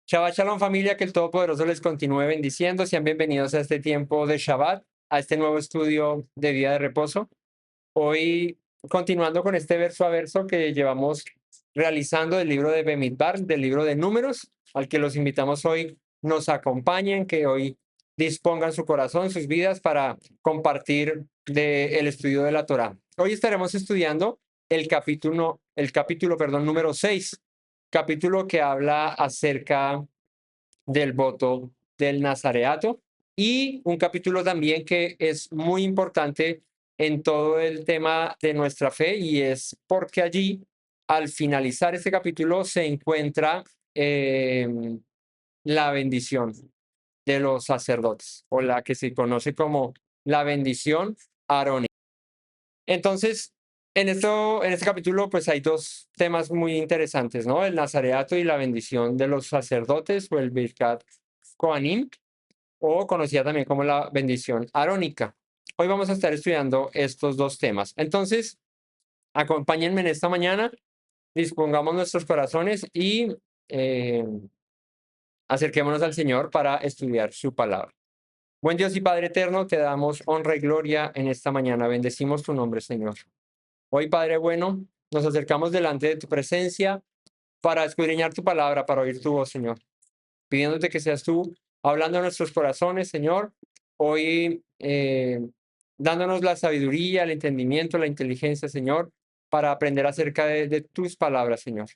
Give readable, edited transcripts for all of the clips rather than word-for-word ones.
Shabbat Shalom familia, que el Todopoderoso les continúe bendiciendo. Sean bienvenidos a este tiempo de Shabbat, a este nuevo estudio de día de reposo. Hoy, continuando con este verso a verso que llevamos realizando del libro de Bemidbar, del libro de Números, al que los invitamos hoy nos acompañen, que hoy dispongan su corazón, sus vidas para compartir el estudio de la Torá. Hoy estaremos estudiando el capítulo, número 6, capítulo que habla acerca del voto del Nazareato, y un capítulo también que es muy importante en todo el tema de nuestra fe, y es porque allí, al finalizar este capítulo, se encuentra eh, la bendición de los sacerdotes, o la que se conoce como la bendición arónica. Entonces, en este capítulo, pues hay dos temas muy interesantes, ¿no? El Nazareato y la bendición de los sacerdotes, o el Birkat Kohanim, o conocida también como la bendición arónica. Hoy vamos a estar estudiando estos dos temas. Entonces, acompáñenme en esta mañana, dispongamos nuestros corazones y eh, acerquémonos al Señor para estudiar su palabra. Buen Dios y Padre eterno, te damos honra y gloria en esta mañana. Bendecimos tu nombre, Señor. Hoy, Padre bueno, nos acercamos delante de tu presencia para escudriñar tu palabra, para oír tu voz, Señor, pidiéndote que seas tú hablando a nuestros corazones, Señor, hoy dándonos la sabiduría, el entendimiento, la inteligencia, Señor, para aprender acerca de tus palabras, Señor.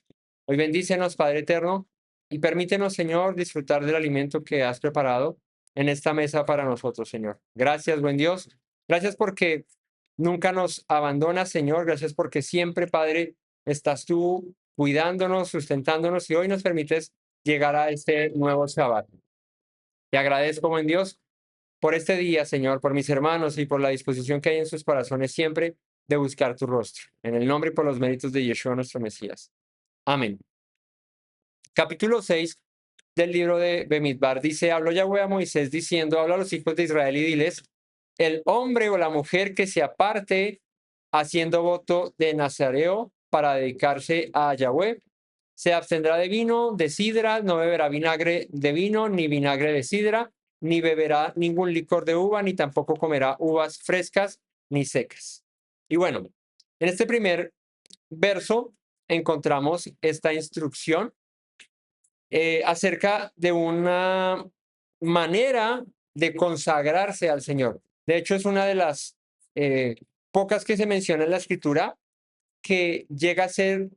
Hoy bendícenos, Padre eterno, y permítenos, Señor, disfrutar del alimento que has preparado en esta mesa para nosotros, Señor. Gracias, buen Dios. Gracias porque nunca nos abandonas, Señor. Gracias porque siempre, Padre, estás tú cuidándonos, sustentándonos, y hoy nos permites llegar a este nuevo Shabbat. Te agradezco, buen Dios, por este día, Señor, por mis hermanos y por la disposición que hay en sus corazones siempre de buscar tu rostro. En el nombre y por los méritos de Yeshua, nuestro Mesías. Amén. Capítulo 6 del libro de Bemidbar dice: habló Yahweh a Moisés diciendo, habla a los hijos de Israel y diles, el hombre o la mujer que se aparte haciendo voto de Nazareo para dedicarse a Yahweh, se abstendrá de vino, de sidra, no beberá vinagre de vino, ni vinagre de sidra, ni beberá ningún licor de uva, ni tampoco comerá uvas frescas ni secas. Y bueno, en este primer verso encontramos esta instrucción acerca de una manera de consagrarse al Señor. De hecho, es una de las pocas que se menciona en la escritura que llega a ser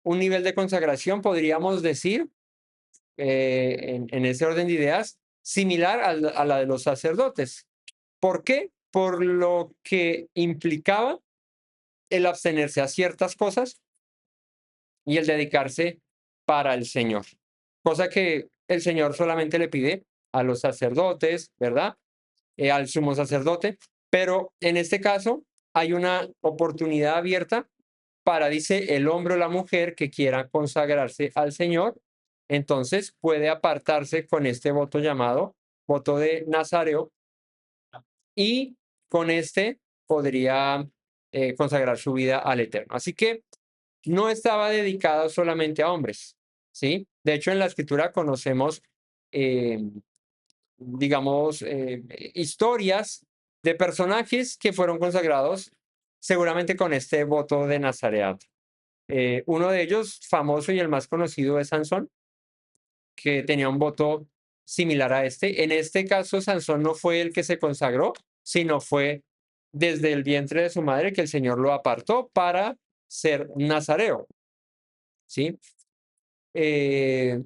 un nivel de consagración, podríamos decir, en ese orden de ideas, similar a la de los sacerdotes. ¿Por qué? Por lo que implicaba el abstenerse a ciertas cosas y el dedicarse para el Señor. Cosa que el Señor solamente le pide a los sacerdotes, ¿verdad? Al sumo sacerdote. Pero en este caso hay una oportunidad abierta para, dice, el hombre o la mujer que quiera consagrarse al Señor. Entonces puede apartarse con este voto llamado voto de Nazareo, y con este podría consagrar su vida al Eterno. Así que no estaba dedicado solamente a hombres, ¿sí? De hecho, en la escritura conocemos, eh, digamos, historias de personajes que fueron consagrados seguramente con este voto de Nazareato. Uno de ellos, famoso y el más conocido, es Sansón, que tenía un voto similar a este. En este caso, Sansón no fue el que se consagró, sino fue desde el vientre de su madre que el Señor lo apartó para ser nazareo, ¿sí? Eh,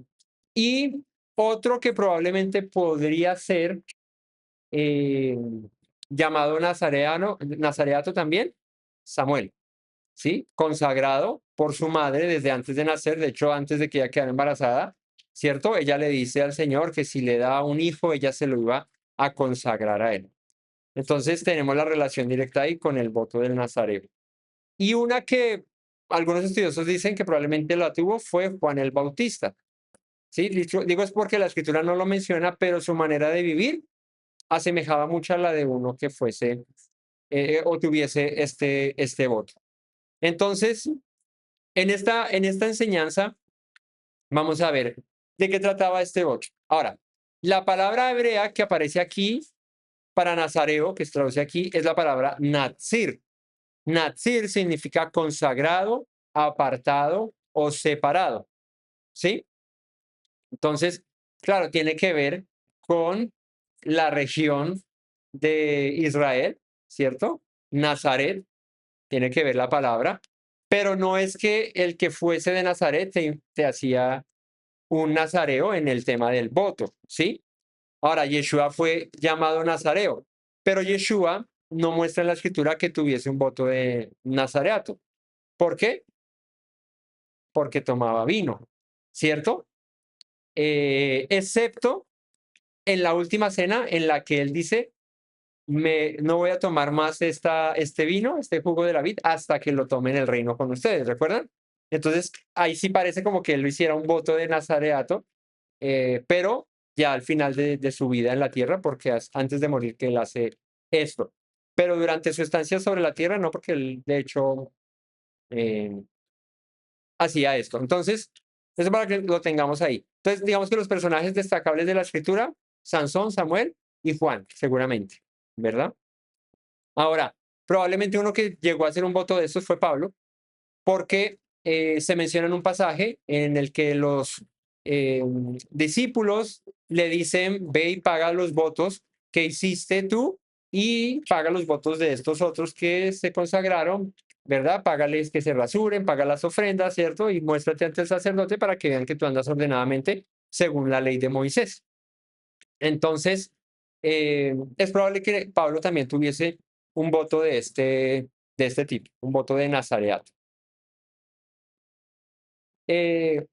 y otro que probablemente podría ser eh, llamado nazareato también, Samuel, ¿sí? Consagrado por su madre desde antes de nacer, de hecho, antes de que ella quedara embarazada, ¿cierto? Ella le dice al Señor que si le da un hijo, ella se lo iba a consagrar a él. Entonces tenemos la relación directa ahí con el voto del Nazareo. Y una que algunos estudiosos dicen que probablemente la tuvo fue Juan el Bautista. Sí, digo es porque la escritura no lo menciona, pero su manera de vivir asemejaba mucho a la de uno que fuese o tuviese este voto. Entonces, en esta enseñanza vamos a ver ¿De qué trataba este voto? Ahora, la palabra hebrea que aparece aquí para nazareo, que se traduce aquí, es la palabra natsir. Natsir significa consagrado, apartado o separado, ¿sí? Entonces, claro, tiene que ver con la región de Israel, ¿cierto? Nazaret, tiene que ver la palabra, pero no es que el que fuese de Nazaret te hacía un nazareo en el tema del voto, ¿sí? Ahora, Yeshua fue llamado nazareo, pero Yeshua no muestra en la escritura que tuviese un voto de nazareato. ¿Por qué? Porque tomaba vino, ¿cierto? Excepto en la última cena en la que él dice, no voy a tomar más este vino, este jugo de la vid, hasta que lo tome en el reino con ustedes, ¿recuerdan? Entonces, ahí sí parece como que él lo hiciera un voto de nazareato, pero ya al final de su vida en la tierra, porque antes de morir que él hace esto. Pero durante su estancia sobre la tierra, no, porque él de hecho eh, hacía esto. Entonces, eso para que lo tengamos ahí. Entonces, digamos que los personajes destacables de la escritura, Sansón, Samuel y Juan, seguramente, ¿verdad? Ahora, probablemente uno que llegó a hacer un voto de estos fue Pablo, porque se menciona en un pasaje en el que los discípulos le dicen, ve y paga los votos que hiciste tú y paga los votos de estos otros que se consagraron, ¿verdad? Págales que se rasuren, paga las ofrendas, ¿cierto? Y muéstrate ante el sacerdote para que vean que tú andas ordenadamente según la ley de Moisés. Entonces, es probable que Pablo también tuviese un voto de este tipo, un voto de nazareato. Eh,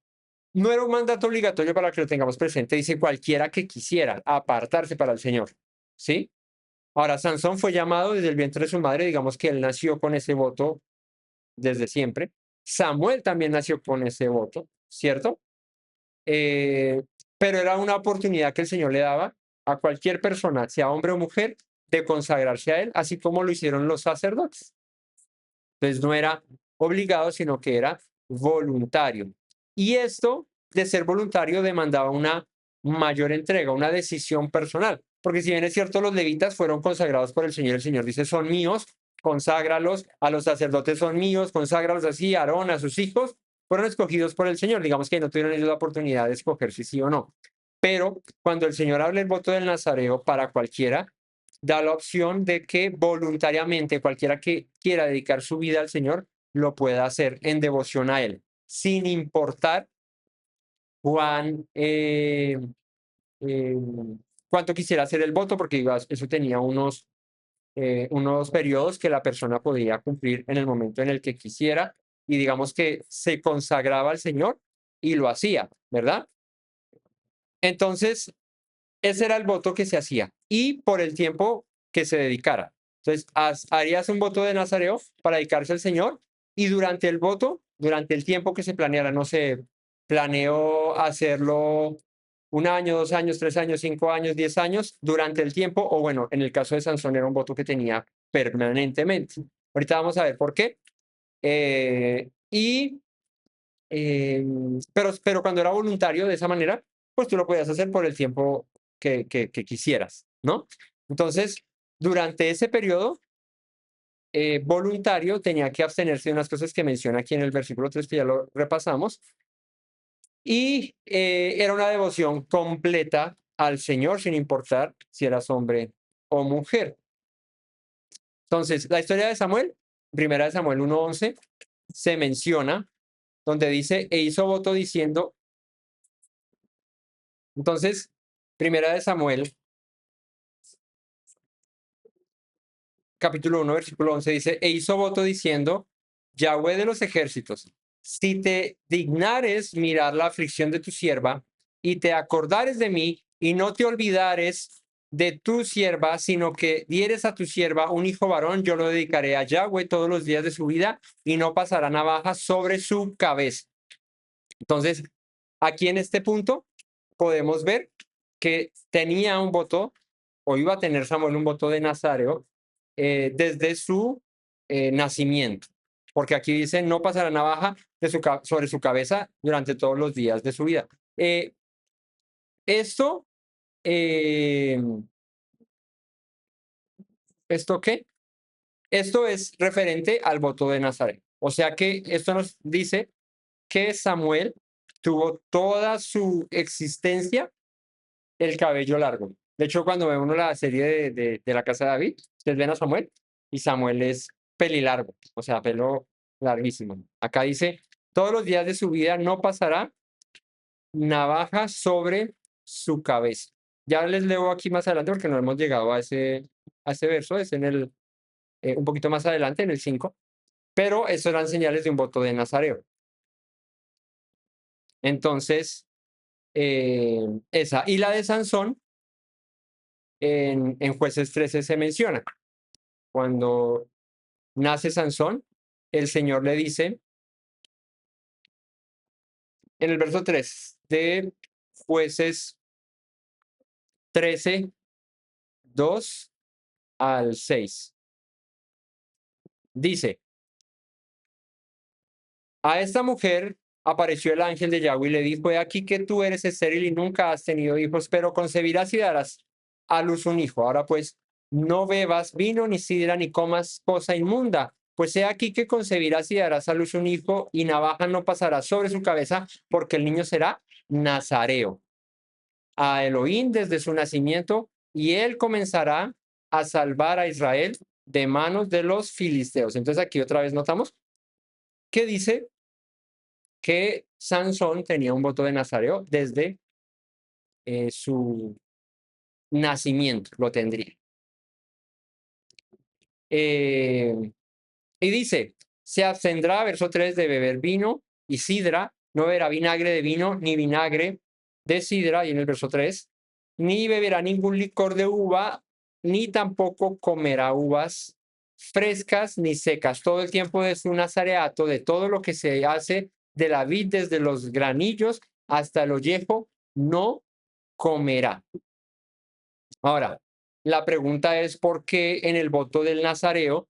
no era un mandato obligatorio para que lo tengamos presente, dice cualquiera que quisiera apartarse para el Señor, ¿sí? Ahora, Sansón fue llamado desde el vientre de su madre, digamos que él nació con ese voto desde siempre. Samuel también nació con ese voto, ¿cierto? Eh, pero era una oportunidad que el Señor le daba a cualquier persona, sea hombre o mujer, de consagrarse a Él, así como lo hicieron los sacerdotes. Entonces no era obligado, sino que era voluntario. Y esto de ser voluntario demandaba una mayor entrega, una decisión personal. Porque si bien es cierto, los levitas fueron consagrados por el Señor dice, son míos, conságralos, a los sacerdotes son míos, conságralos así, a Aarón, a sus hijos, fueron escogidos por el Señor. Digamos que no tuvieron ellos la oportunidad de escoger si sí o no. Pero cuando el Señor habla el voto del Nazareo para cualquiera, da la opción de que voluntariamente cualquiera que quiera dedicar su vida al Señor lo pueda hacer en devoción a Él, sin importar cuán, eh, cuánto quisiera hacer el voto, porque eso tenía unos periodos que la persona podía cumplir en el momento en el que quisiera y digamos que se consagraba al Señor y lo hacía, ¿verdad? Entonces, ese era el voto que se hacía y por el tiempo que se dedicara. Entonces, harías un voto de nazareo para dedicarse al Señor y durante el voto, durante el tiempo que se planeara, no sé, planeo hacerlo 1 año, 2 años, 3 años, 5 años, 10 años, durante el tiempo, o bueno, en el caso de Sansón era un voto que tenía permanentemente. Ahorita vamos a ver por qué. Pero cuando era voluntario de esa manera, pues tú lo podías hacer por el tiempo que quisieras, ¿no? Entonces, durante ese periodo voluntario tenía que abstenerse de unas cosas que menciona aquí en el versículo 3 que ya lo repasamos, y era una devoción completa al Señor sin importar si eras hombre o mujer. Entonces, la historia de Samuel, primera de Samuel 1:11, se menciona donde dice, e hizo voto diciendo, entonces, primera de Samuel, capítulo 1, versículo 11, dice, e hizo voto diciendo, Yahweh de los ejércitos, si te dignares mirar la aflicción de tu sierva y te acordares de mí y no te olvidares de tu sierva, sino que dieres a tu sierva un hijo varón, yo lo dedicaré a Yahweh todos los días de su vida y no pasará navaja sobre su cabeza. Entonces, aquí en este punto podemos ver que tenía un voto, o iba a tener Samuel un voto de nazareo desde su nacimiento, porque aquí dice, no pasará navaja sobre su cabeza durante todos los días de su vida. Esto, eh, ¿esto qué? Esto es referente al voto de Nazaret. O sea que esto nos dice que Samuel tuvo toda su existencia el cabello largo. De hecho, cuando ve uno la serie de la casa de David, ustedes ven a Samuel y Samuel es pelilargo, o sea, pelo larguísimo. Acá dice, todos los días de su vida no pasará navaja sobre su cabeza. Ya les leo aquí más adelante porque no hemos llegado a ese verso, es en el, un poquito más adelante, en el 5, pero eso eran señales de un voto de Nazareo. Entonces, esa. Y la de Sansón, en Jueces 13 se menciona. Cuando nace Sansón, el Señor le dice, en el verso 3 de Jueces 13, 2 al 6, dice, a esta mujer apareció el ángel de Yahweh y le dijo, he aquí que tú eres estéril y nunca has tenido hijos, pero concebirás y darás a luz un hijo. Ahora pues, no bebas vino, ni sidra, ni comas cosa inmunda, pues he aquí que concebirás y darás a luz un hijo, y navaja no pasará sobre su cabeza, porque el niño será nazareo a Elohim desde su nacimiento, y él comenzará a salvar a Israel de manos de los filisteos. Entonces aquí otra vez notamos que dice que Sansón tenía un voto de nazareo desde su nacimiento, lo tendría. Y dice, se abstendrá, verso 3, de beber vino y sidra, no beberá vinagre de vino ni vinagre de sidra, y en el verso 3, ni beberá ningún licor de uva, ni tampoco comerá uvas frescas ni secas. Todo el tiempo de su nazareato, de todo lo que se hace de la vid, desde los granillos hasta el ollejo, no comerá. Ahora, la pregunta es por qué en el voto del nazareo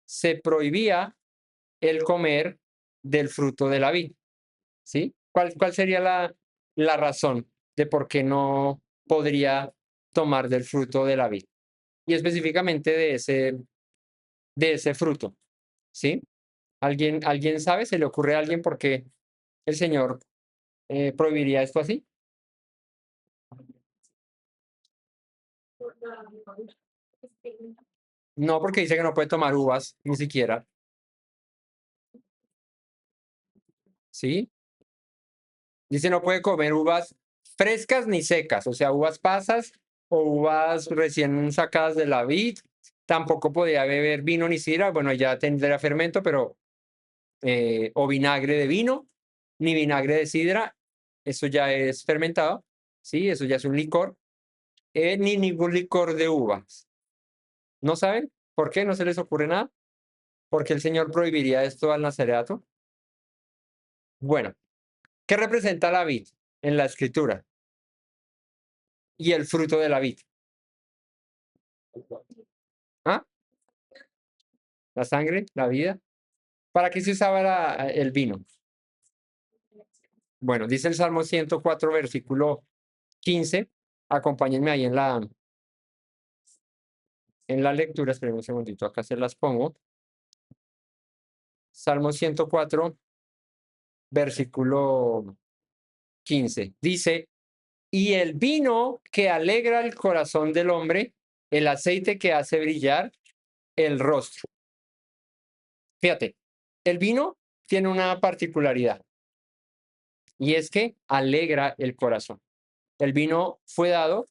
se prohibía el comer del fruto de la vid, ¿sí? ¿Cuál sería la razón de por qué no podría tomar del fruto de la vid? Y específicamente de ese fruto, ¿sí? ¿Alguien sabe? ¿Se le ocurre a alguien por qué el Señor prohibiría esto así? No, porque dice que no puede tomar uvas, ni siquiera, ¿sí? Dice no puede comer uvas frescas ni secas, o sea, uvas pasas o uvas recién sacadas de la vid. Tampoco podía beber vino ni sidra, bueno, ya tendría fermento, pero o vinagre de vino, ni vinagre de sidra, eso ya es fermentado, ¿sí? Eso ya es un licor, ni ningún licor de uvas. ¿No saben por qué? ¿No se les ocurre nada? ¿Por qué el Señor prohibiría esto al nazareato? Bueno, ¿qué representa la vid en la escritura? Y el fruto de la vid. ¿Ah? La sangre, la vida. ¿Para qué se usaba el vino? Bueno, dice el Salmo 104, versículo 15. Acompáñenme ahí en la lectura. Esperen un segundito, acá se las pongo. Salmo 104, versículo 15. Dice, y el vino que alegra el corazón del hombre, el aceite que hace brillar el rostro. Fíjate, el vino tiene una particularidad y es que alegra el corazón. El vino fue dado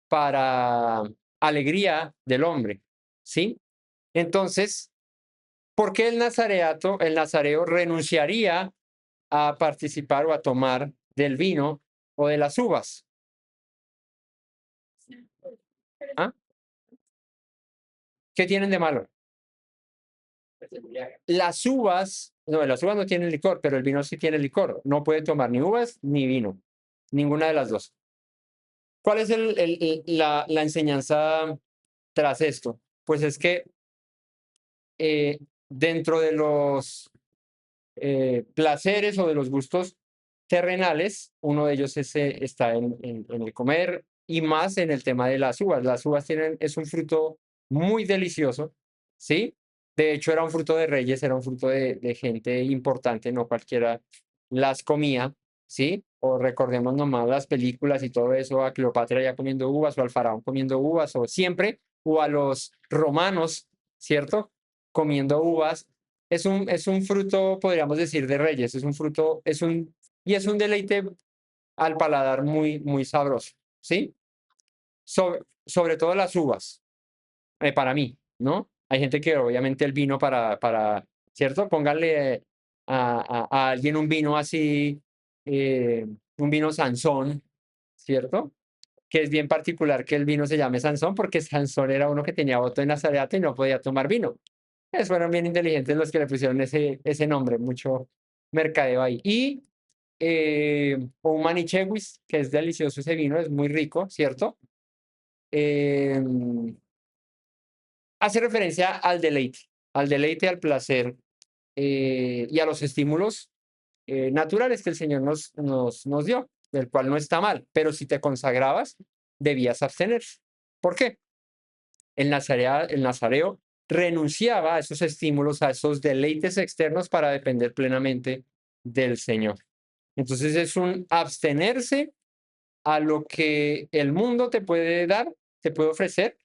para alegría del hombre, ¿sí? Entonces, ¿por qué el nazareo renunciaría a participar o a tomar del vino o de las uvas? ¿Ah? ¿Qué tienen de malo? Las uvas no tienen licor, pero el vino sí tiene licor. No puede tomar ni uvas ni vino, ninguna de las dos. ¿Cuál es la enseñanza tras esto? Pues es que dentro de los placeres o de los gustos terrenales. Uno de ellos está en el comer y más en el tema de las uvas. Las uvas es un fruto muy delicioso, ¿sí? De hecho, era un fruto de reyes, era un fruto de gente importante, no cualquiera las comía, ¿sí? O recordemos nomás las películas y todo eso, a Cleopatra ya comiendo uvas, o al faraón comiendo uvas, o siempre, o a los romanos, ¿cierto? Comiendo uvas. Es un fruto, podríamos decir, de reyes, es un fruto, y es un deleite al paladar muy, muy sabroso, ¿sí? Sobre todo las uvas, para mí, ¿no? Hay gente que obviamente el vino ¿cierto? Póngale a alguien un vino así, un vino Sansón, ¿cierto? Que es bien particular que el vino se llame Sansón, porque Sansón era uno que tenía voto de Nazaret y no podía tomar vino. Fueron bien inteligentes los que le pusieron ese nombre, mucho mercadeo ahí. Y un manichewis, que es delicioso ese vino, es muy rico, ¿cierto? Eh, Hace referencia al deleite, al placer y a los estímulos naturales que el Señor nos dio, del cual no está mal, pero si te consagrabas, debías abstenerse. ¿Por qué? El nazareo renunciaba a esos estímulos, a esos deleites externos para depender plenamente del Señor. Entonces es un abstenerse a lo que el mundo te puede dar, te puede ofrecer,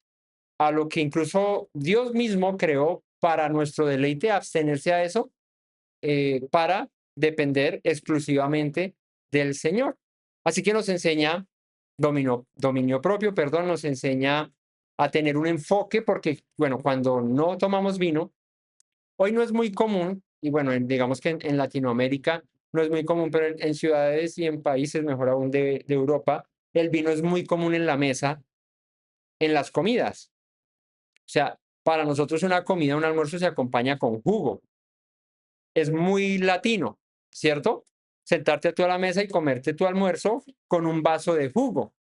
a lo que incluso Dios mismo creó para nuestro deleite, abstenerse a eso para depender exclusivamente del Señor. Así que nos enseña dominio propio, perdón, nos enseña a tener un enfoque, porque, bueno, cuando no tomamos vino, hoy no es muy común, y bueno, digamos que en Latinoamérica no es muy común, pero en ciudades y en países, mejor aún de Europa, el vino es muy común en la mesa, en las comidas. O sea, para nosotros una comida, un almuerzo se acompaña con jugo. Es muy latino, ¿cierto? Sentarte tú a la mesa y comerte tu almuerzo con un vaso de jugo.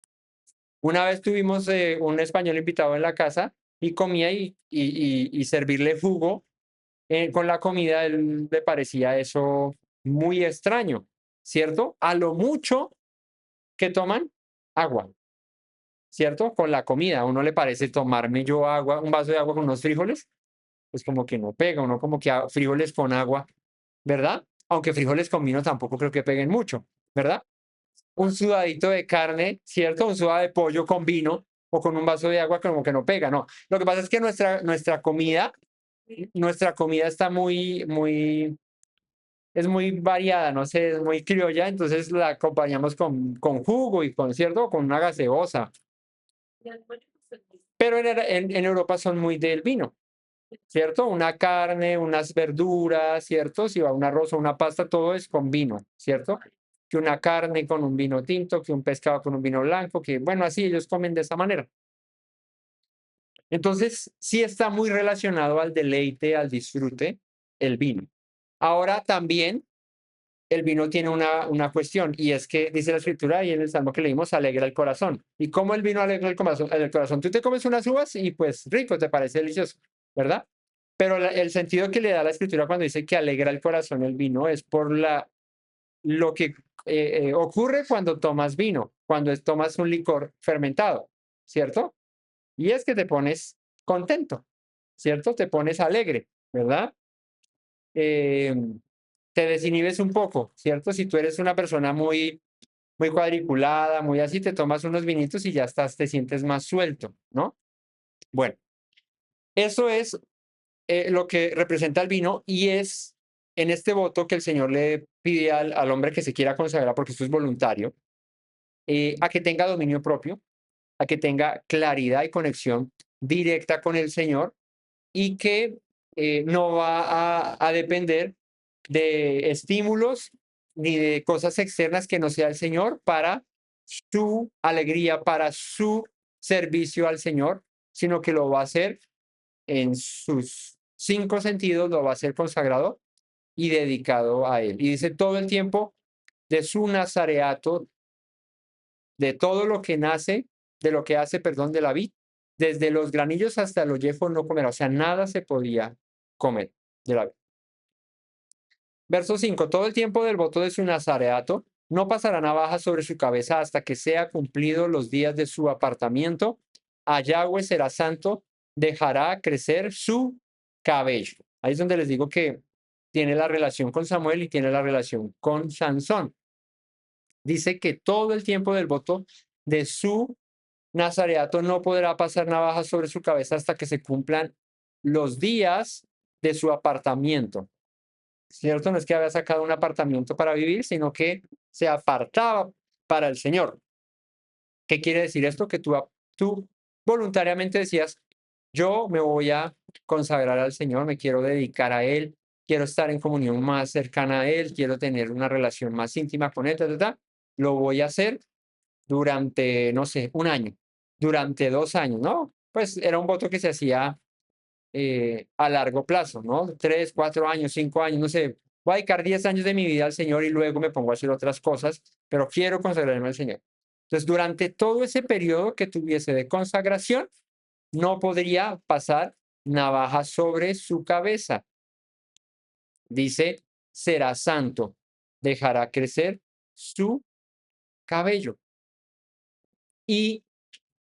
Una vez tuvimos un español invitado en la casa y comía y servirle jugo con la comida, él le parecía eso muy extraño, ¿cierto? A lo mucho que toman agua, ¿cierto? Con la comida, a uno le parece tomarme yo agua, un vaso de agua con unos frijoles, pues como que no pega, uno como que frijoles con agua, ¿verdad? Aunque frijoles con vino tampoco creo que peguen mucho, ¿verdad? Un sudadito de carne, ¿cierto? Un sudado de pollo con vino o con un vaso de agua como que no pega, no. Lo que pasa es que nuestra comida está es muy variada, no sé, es muy criolla, entonces la acompañamos con jugo y con, ¿cierto? Con una gaseosa. Pero en Europa son muy del vino, ¿cierto? Una carne, unas verduras, ¿cierto? Si va un arroz o una pasta, todo es con vino, ¿cierto? Que una carne con un vino tinto, que un pescado con un vino blanco, que bueno, así ellos comen de esa manera. Entonces, sí está muy relacionado al deleite, al disfrute, el vino. Ahora también el vino tiene una cuestión y es que dice la escritura y en el salmo que leímos, alegra el corazón. ¿Y cómo el vino alegra el corazón? Tú te comes unas uvas y pues rico, te parece delicioso, ¿verdad? Pero el sentido que le da la escritura cuando dice que alegra el corazón el vino es por lo que ocurre cuando tomas vino, cuando tomas un licor fermentado, ¿cierto? Y es que te pones contento, ¿cierto? Te pones alegre, ¿verdad? Eh, Te desinhibes un poco, ¿cierto? Si tú eres una persona muy cuadriculada, muy así, te tomas unos vinitos y ya estás, te sientes más suelto, ¿no? Bueno, eso es lo que representa el vino y es en este voto que el Señor le pide al hombre que se quiera consagrar, porque esto es voluntario, a que tenga dominio propio, a que tenga claridad y conexión directa con el Señor y que no va a depender de estímulos ni de cosas externas que no sea el Señor para su alegría, para su servicio al Señor, sino que lo va a hacer en sus cinco sentidos, lo va a hacer consagrado y dedicado a Él. Y dice todo el tiempo de su nazareato, de todo lo que nace, de lo que hace, perdón, de la vid, desde los granillos hasta los yefos no comerá, o sea, nada se podía comer de la vid. Verso 5, todo el tiempo del voto de su nazareato no pasará navaja sobre su cabeza hasta que sea cumplido los días de su apartamiento. A Yahweh será santo, dejará crecer su cabello. Ahí es donde les digo que tiene la relación con Samuel y tiene la relación con Sansón. Dice que todo el tiempo del voto de su nazareato no podrá pasar navaja sobre su cabeza hasta que se cumplan los días de su apartamiento. ¿Cierto? No es que había sacado un apartamento para vivir, sino que se apartaba para el Señor. ¿Qué quiere decir esto? Que tú voluntariamente decías, yo me voy a consagrar al Señor, me quiero dedicar a Él, quiero estar en comunión más cercana a Él, quiero tener una relación más íntima con Él, lo voy a hacer durante, no sé, un año, durante 2 años, ¿no? Pues era un voto que se hacía a largo plazo, ¿no? 3, 4 años, 5 años, no sé. Voy a dedicar 10 años de mi vida al Señor y luego me pongo a hacer otras cosas, pero quiero consagrarme al Señor. Entonces, durante todo ese periodo que tuviese de consagración, no podría pasar navaja sobre su cabeza. Dice, será santo, dejará crecer su cabello. ¿Y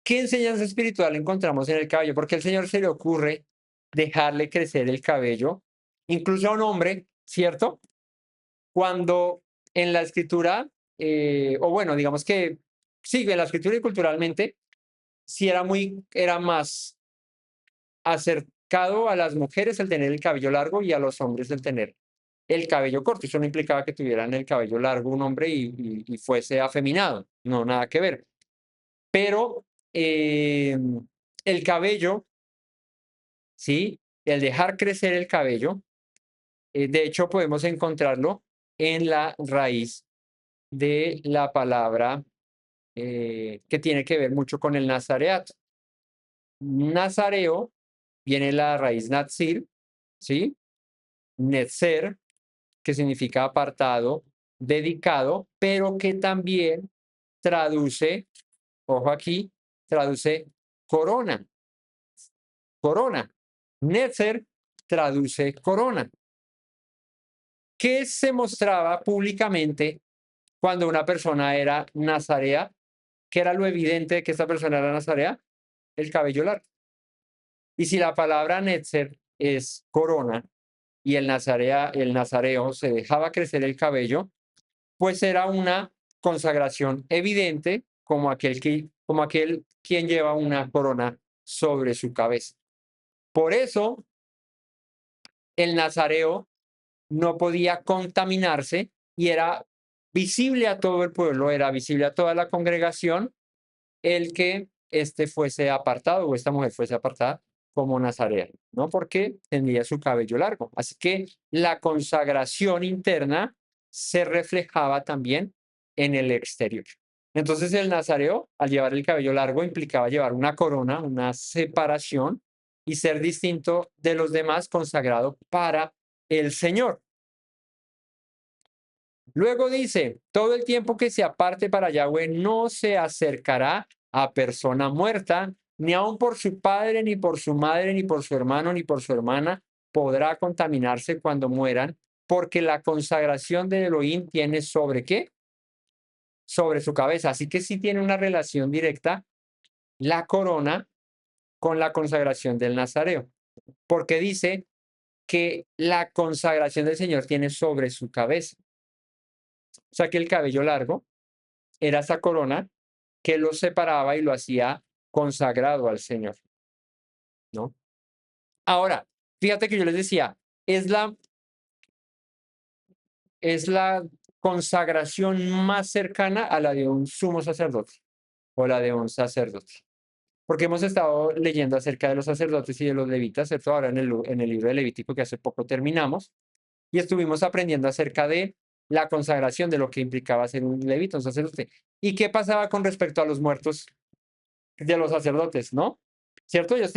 qué enseñanza espiritual encontramos en el cabello? Porque al Señor se le ocurre dejarle crecer el cabello, incluso a un hombre, ¿cierto? Cuando en la escritura, o bueno, digamos que sí, en la escritura y culturalmente, sí era más acercado a las mujeres el tener el cabello largo y a los hombres el tener el cabello corto. Eso no implicaba que tuvieran el cabello largo un hombre y fuese afeminado, no, nada que ver. Pero el cabello, ¿sí? El dejar crecer el cabello, de hecho podemos encontrarlo en la raíz de la palabra que tiene que ver mucho con el nazareato. Nazareo viene la raíz natsir, ¿sí? Netzer, que significa apartado, dedicado, pero que también traduce, ojo aquí, traduce corona, corona. Netzer traduce corona. ¿Qué se mostraba públicamente cuando una persona era nazarea? ¿Qué era lo evidente de que esta persona era nazarea? El cabello largo. Y si la palabra netzer es corona y el nazareo se dejaba crecer el cabello, pues era una consagración evidente como aquel quien lleva una corona sobre su cabeza. Por eso el nazareo no podía contaminarse y era visible a todo el pueblo, era visible a toda la congregación el que este fuese apartado o esta mujer fuese apartada como nazarea, ¿no? Porque tenía su cabello largo. Así que la consagración interna se reflejaba también en el exterior. Entonces el nazareo, al llevar el cabello largo, implicaba llevar una corona, una separación y ser distinto de los demás, consagrado para el Señor. Luego dice, todo el tiempo que se aparte para Yahweh no se acercará a persona muerta, ni aun por su padre, ni por su madre, ni por su hermano, ni por su hermana, podrá contaminarse cuando mueran, porque la consagración de Elohim tiene sobre qué? Sobre su cabeza. Así que sí tiene una relación directa la corona con la consagración del nazareo, porque dice que la consagración del Señor tiene sobre su cabeza. O sea que el cabello largo era esa corona que lo separaba y lo hacía consagrado al Señor, ¿no? Ahora, fíjate que yo les decía, es la, es la consagración más cercana a la de un sumo sacerdote o la de un sacerdote. Porque hemos estado leyendo acerca de los sacerdotes y de los levitas, ¿cierto? Ahora en el libro de Levítico que hace poco terminamos, y estuvimos aprendiendo acerca de la consagración, de lo que implicaba ser un levita, un sacerdote. ¿Y qué pasaba con respecto a los muertos de los sacerdotes, no? ¿Cierto? El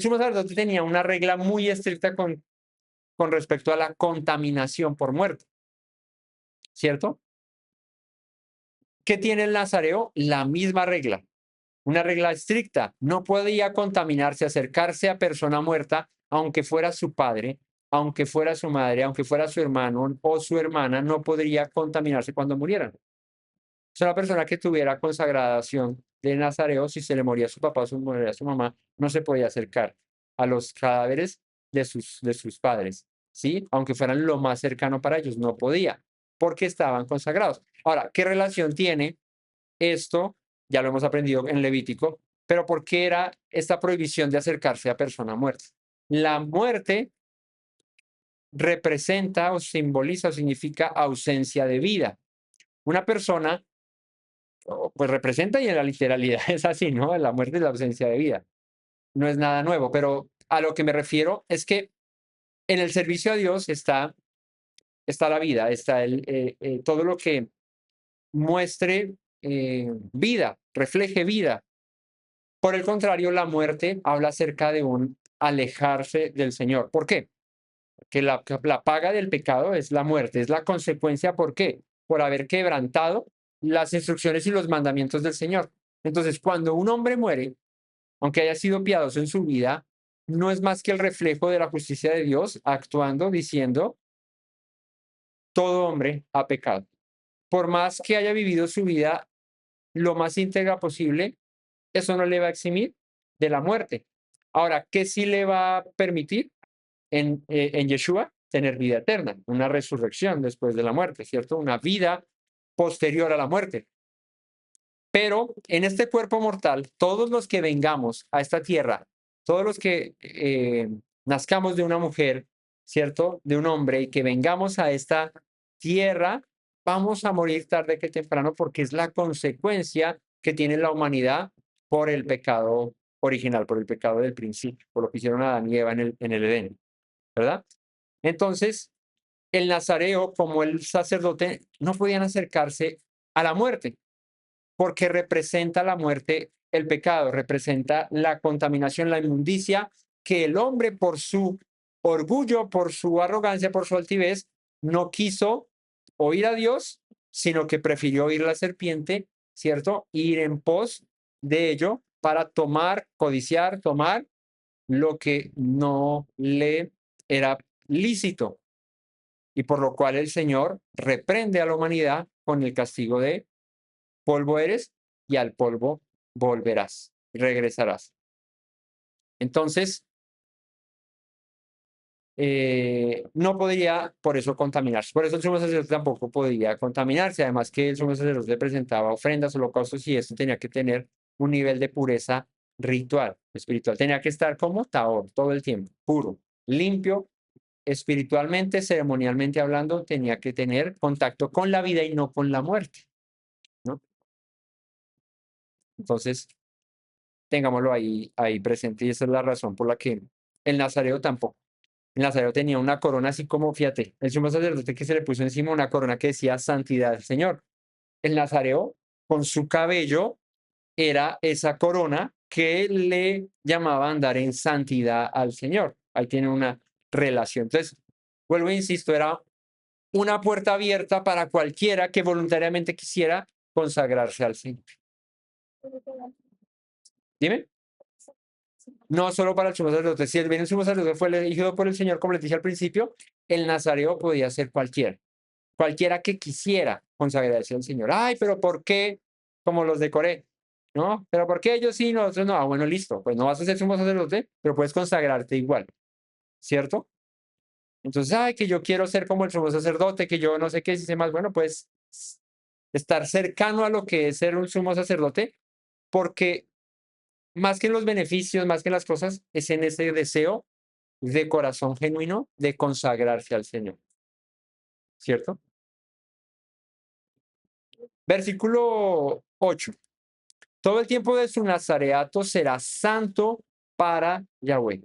sumo sacerdote tenía una regla muy estricta con respecto a la contaminación por muerte, ¿cierto? ¿Qué tiene el nazareo? La misma regla, una regla estricta. No podía contaminarse, acercarse a persona muerta, aunque fuera su padre, aunque fuera su madre, aunque fuera su hermano o su hermana, no podría contaminarse cuando murieran. Es una persona que tuviera consagración de Nazareo, si se le moría su papá o se moría su mamá, no se podía acercar a los cadáveres de sus padres, ¿sí? Aunque fueran lo más cercano para ellos, no podía, porque estaban consagrados. Ahora, ¿qué relación tiene esto? Ya lo hemos aprendido en Levítico, pero ¿por qué era esta prohibición de acercarse a persona muerta? La muerte representa o simboliza o significa ausencia de vida. Una persona pues representa y en la literalidad es así, ¿no? La muerte es la ausencia de vida. No es nada nuevo, pero a lo que me refiero es que en el servicio a Dios está la vida, está todo lo que muestre vida, refleje vida. Por el contrario, la muerte habla acerca de un alejarse del Señor. ¿Por qué? Que la paga del pecado es la muerte, es la consecuencia. ¿Por qué? Por haber quebrantado las instrucciones y los mandamientos del Señor. Entonces, cuando un hombre muere, aunque haya sido piadoso en su vida, no es más que el reflejo de la justicia de Dios actuando, diciendo, todo hombre ha pecado. Por más que haya vivido su vida lo más íntegra posible, eso no le va a eximir de la muerte. Ahora, ¿qué sí le va a permitir en Yeshua? Tener vida eterna, una resurrección después de la muerte, ¿cierto? Una vida posterior a la muerte. Pero en este cuerpo mortal, todos los que vengamos a esta tierra, todos los que nazcamos de una mujer, ¿cierto? De un hombre y que vengamos a esta tierra, vamos a morir tarde que temprano porque es la consecuencia que tiene la humanidad por el pecado original, por el pecado del principio, por lo que hicieron Adán y Eva en el Edén, ¿verdad? Entonces, el nazareo, como el sacerdote, no podían acercarse a la muerte porque representa la muerte, el pecado, representa la contaminación, la inmundicia que el hombre por su orgullo, por su arrogancia, por su altivez, no quiso oír a Dios, sino que prefirió oír la serpiente, ¿cierto? Ir en pos de ello para tomar, codiciar, tomar lo que no le era lícito y por lo cual el Señor reprende a la humanidad con el castigo de polvo eres y al polvo volverás, regresarás. Entonces, no podía por eso contaminarse. Por eso el sumo sacerdote tampoco podía contaminarse. Además que el sumo sacerdote presentaba ofrendas, holocaustos y esto tenía que tener un nivel de pureza ritual, espiritual. Tenía que estar como Tahor todo el tiempo, puro, limpio, espiritualmente, ceremonialmente hablando, tenía que tener contacto con la vida y no con la muerte, ¿no? Entonces, tengámoslo ahí presente y esa es la razón por la que el nazareo tampoco. El nazareo tenía una corona así como, fíjate, el sumo sacerdote que se le puso encima una corona que decía santidad del Señor. El nazareo con su cabello era esa corona que le llamaba andar en santidad al Señor. Ahí tiene una relación. Entonces, vuelvo e insisto, era una puerta abierta para cualquiera que voluntariamente quisiera consagrarse al Señor. Dime. No solo para el sumo sacerdote. Si el bien sumo sacerdote fue elegido por el Señor, como les dije al principio, el nazareo podía ser cualquiera. Cualquiera que quisiera consagrarse al Señor. Ay, pero ¿por qué? Como los de Coré. ¿No? Pero ¿por qué ellos sí y nosotros no? Ah, bueno, listo. Pues no vas a ser sumo sacerdote, pero puedes consagrarte igual. ¿Cierto? Entonces, ay, que yo quiero ser como el sumo sacerdote, que yo no sé qué, si sé más. Bueno, pues estar cercano a lo que es ser un sumo sacerdote, porque más que en los beneficios, más que en las cosas, es en ese deseo de corazón genuino de consagrarse al Señor, ¿cierto? Versículo 8. Todo el tiempo de su nazareato será santo para Yahweh.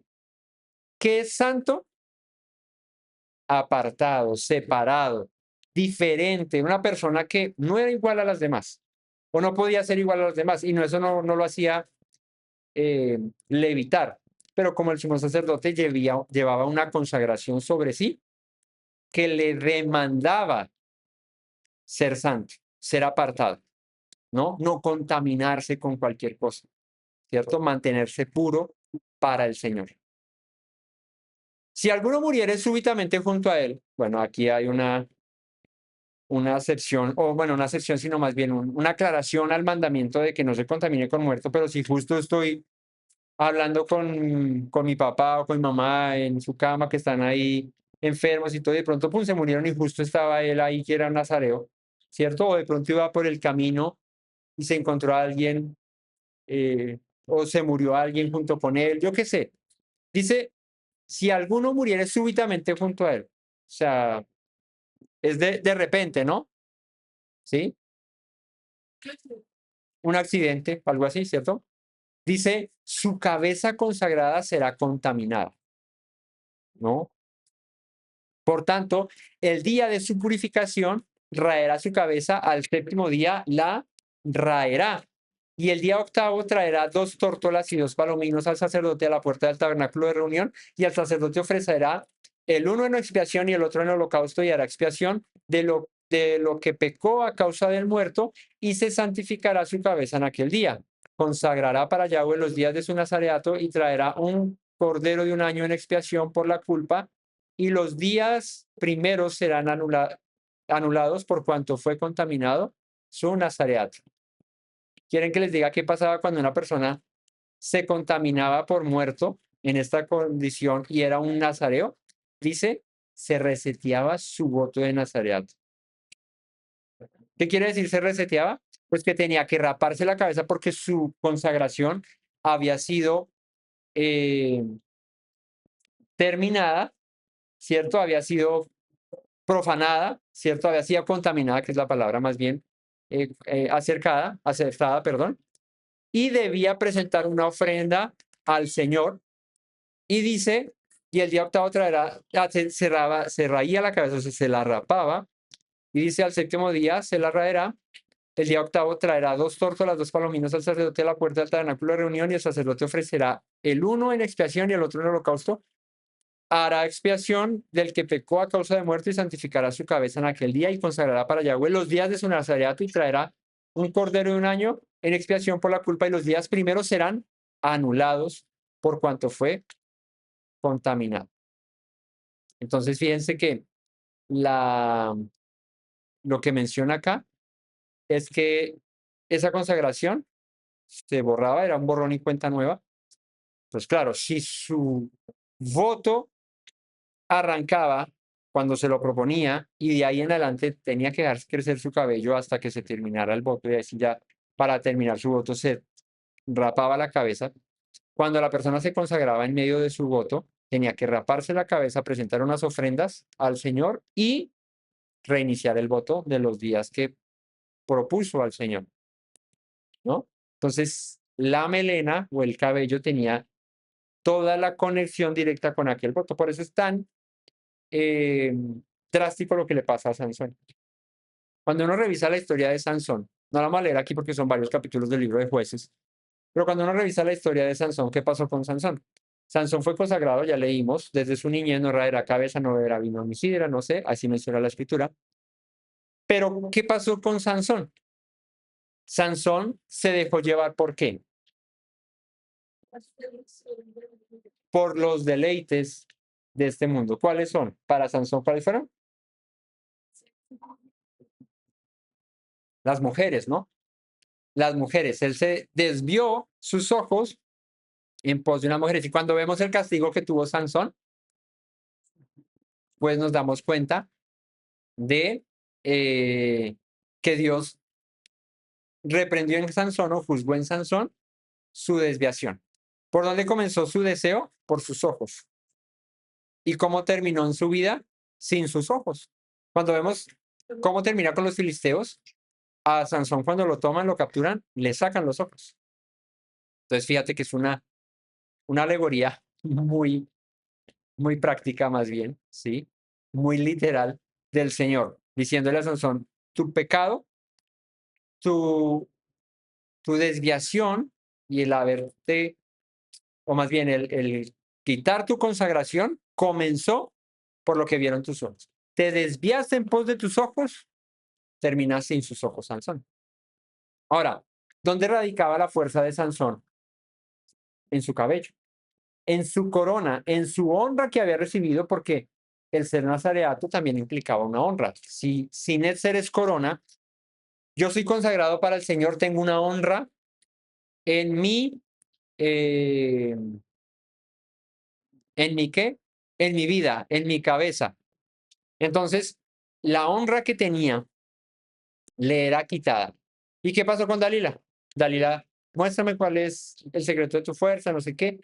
¿Qué es santo? Apartado, separado, diferente, una persona que no era igual a las demás o no podía ser igual a los demás y no, eso no lo hacía levitar, pero como el sumo sacerdote llevaba una consagración sobre sí que le demandaba ser santo, ser apartado, ¿no? No contaminarse con cualquier cosa, ¿cierto? Mantenerse puro para el Señor. Si alguno muriere súbitamente junto a él, bueno, aquí hay una excepción, o bueno, una excepción, sino más bien una aclaración al mandamiento de que no se contamine con muerto, pero si justo estoy hablando con mi papá o con mi mamá en su cama, que están ahí enfermos y todo, y de pronto, pum, se murieron y justo estaba él ahí, que era un nazareo, ¿cierto? O de pronto iba por el camino y se encontró a alguien, o se murió alguien junto con él, yo qué sé. Dice, si alguno muriere súbitamente junto a él, o sea, es de repente, ¿no? ¿Sí? Un accidente, algo así, ¿cierto? Dice, su cabeza consagrada será contaminada, ¿no? Por tanto, el día de su purificación raerá su cabeza, al séptimo día la raerá. Y el día octavo traerá 2 tórtolas y 2 palominos al sacerdote a la puerta del tabernáculo de reunión, y al sacerdote ofrecerá el uno en expiación y el otro en holocausto, y hará expiación de lo que pecó a causa del muerto, y se santificará su cabeza en aquel día. Consagrará para Yahweh los días de su nazareato y traerá un cordero de un año en expiación por la culpa, y los días primeros serán anulados por cuanto fue contaminado su nazareato. ¿Quieren que les diga qué pasaba cuando una persona se contaminaba por muerto en esta condición y era un nazareo? Dice, se reseteaba su voto de nazareato. ¿Qué quiere decir se reseteaba? Pues que tenía que raparse la cabeza porque su consagración había sido eh, terminada, ¿cierto? Había sido profanada, ¿cierto? Había sido contaminada, que es la palabra más bien acertada, perdón, y debía presentar una ofrenda al Señor. Y dice, y el día octavo traerá, se raía la cabeza, o sea, se la rapaba, y dice, al séptimo día se la raerá. El día octavo traerá 2 tórtolas, 2 palominos al sacerdote a la puerta del tabernáculo de reunión, y el sacerdote ofrecerá el uno en expiación y el otro en holocausto. Hará expiación del que pecó a causa de muerte y santificará su cabeza en aquel día y consagrará para Yahweh los días de su nazareato y traerá un cordero de un año en expiación por la culpa, y los días primeros serán anulados por cuanto fue contaminado. Entonces, fíjense que la, lo que menciona acá es que esa consagración se borraba, era un borrón y cuenta nueva. Pues claro, si su voto arrancaba cuando se lo proponía y de ahí en adelante tenía que dejar crecer su cabello hasta que se terminara el voto, y así ya para terminar su voto se rapaba la cabeza. Cuando la persona se consagraba en medio de su voto, tenía que raparse la cabeza, presentar unas ofrendas al Señor y reiniciar el voto de los días que propuso al Señor, ¿no? Entonces, la melena o el cabello tenía toda la conexión directa con aquel voto. Por eso es tan eh, drástico lo que le pasa a Sansón. Cuando uno revisa la historia de Sansón, no la vamos a leer aquí porque son varios capítulos del libro de Jueces, pero cuando uno revisa la historia de Sansón, ¿qué pasó con Sansón? Sansón fue consagrado, ya leímos, desde su niñez no era cabeza, no era vino ni sidra, no sé, así menciona la escritura. Pero, ¿qué pasó con Sansón? Sansón se dejó llevar, ¿por qué? Por los deleites de este mundo. ¿Cuáles son? Para Sansón, ¿cuáles fueron? Las mujeres, ¿no? Las mujeres. Él se desvió sus ojos en pos de una mujer. Y cuando vemos el castigo que tuvo Sansón, pues nos damos cuenta de que Dios reprendió en Sansón o juzgó en Sansón su desviación. ¿Por dónde comenzó su deseo? Por sus ojos. ¿Y cómo terminó en su vida? Sin sus ojos. Cuando vemos cómo termina con los filisteos, a Sansón cuando lo toman, lo capturan, le sacan los ojos. Entonces fíjate que es una alegoría muy práctica más bien, ¿sí? Muy literal del Señor, diciéndole a Sansón, tu pecado, tu, tu desviación y el haberte, o más bien el quitar tu consagración, comenzó por lo que vieron tus ojos. Te desviaste en pos de tus ojos, terminaste sin sus ojos, Sansón. Ahora, ¿dónde radicaba la fuerza de Sansón? En su cabello. en su corona, en su honra que había recibido, porque el ser nazareato también implicaba una honra. Si sin el ser es corona, yo soy consagrado para el Señor, tengo una honra en mi, eh, ¿en mi qué? En mi vida, en mi cabeza. Entonces, la honra que tenía le era quitada. ¿Y qué pasó con Dalila? Dalila, muéstrame cuál es el secreto de tu fuerza, no sé qué.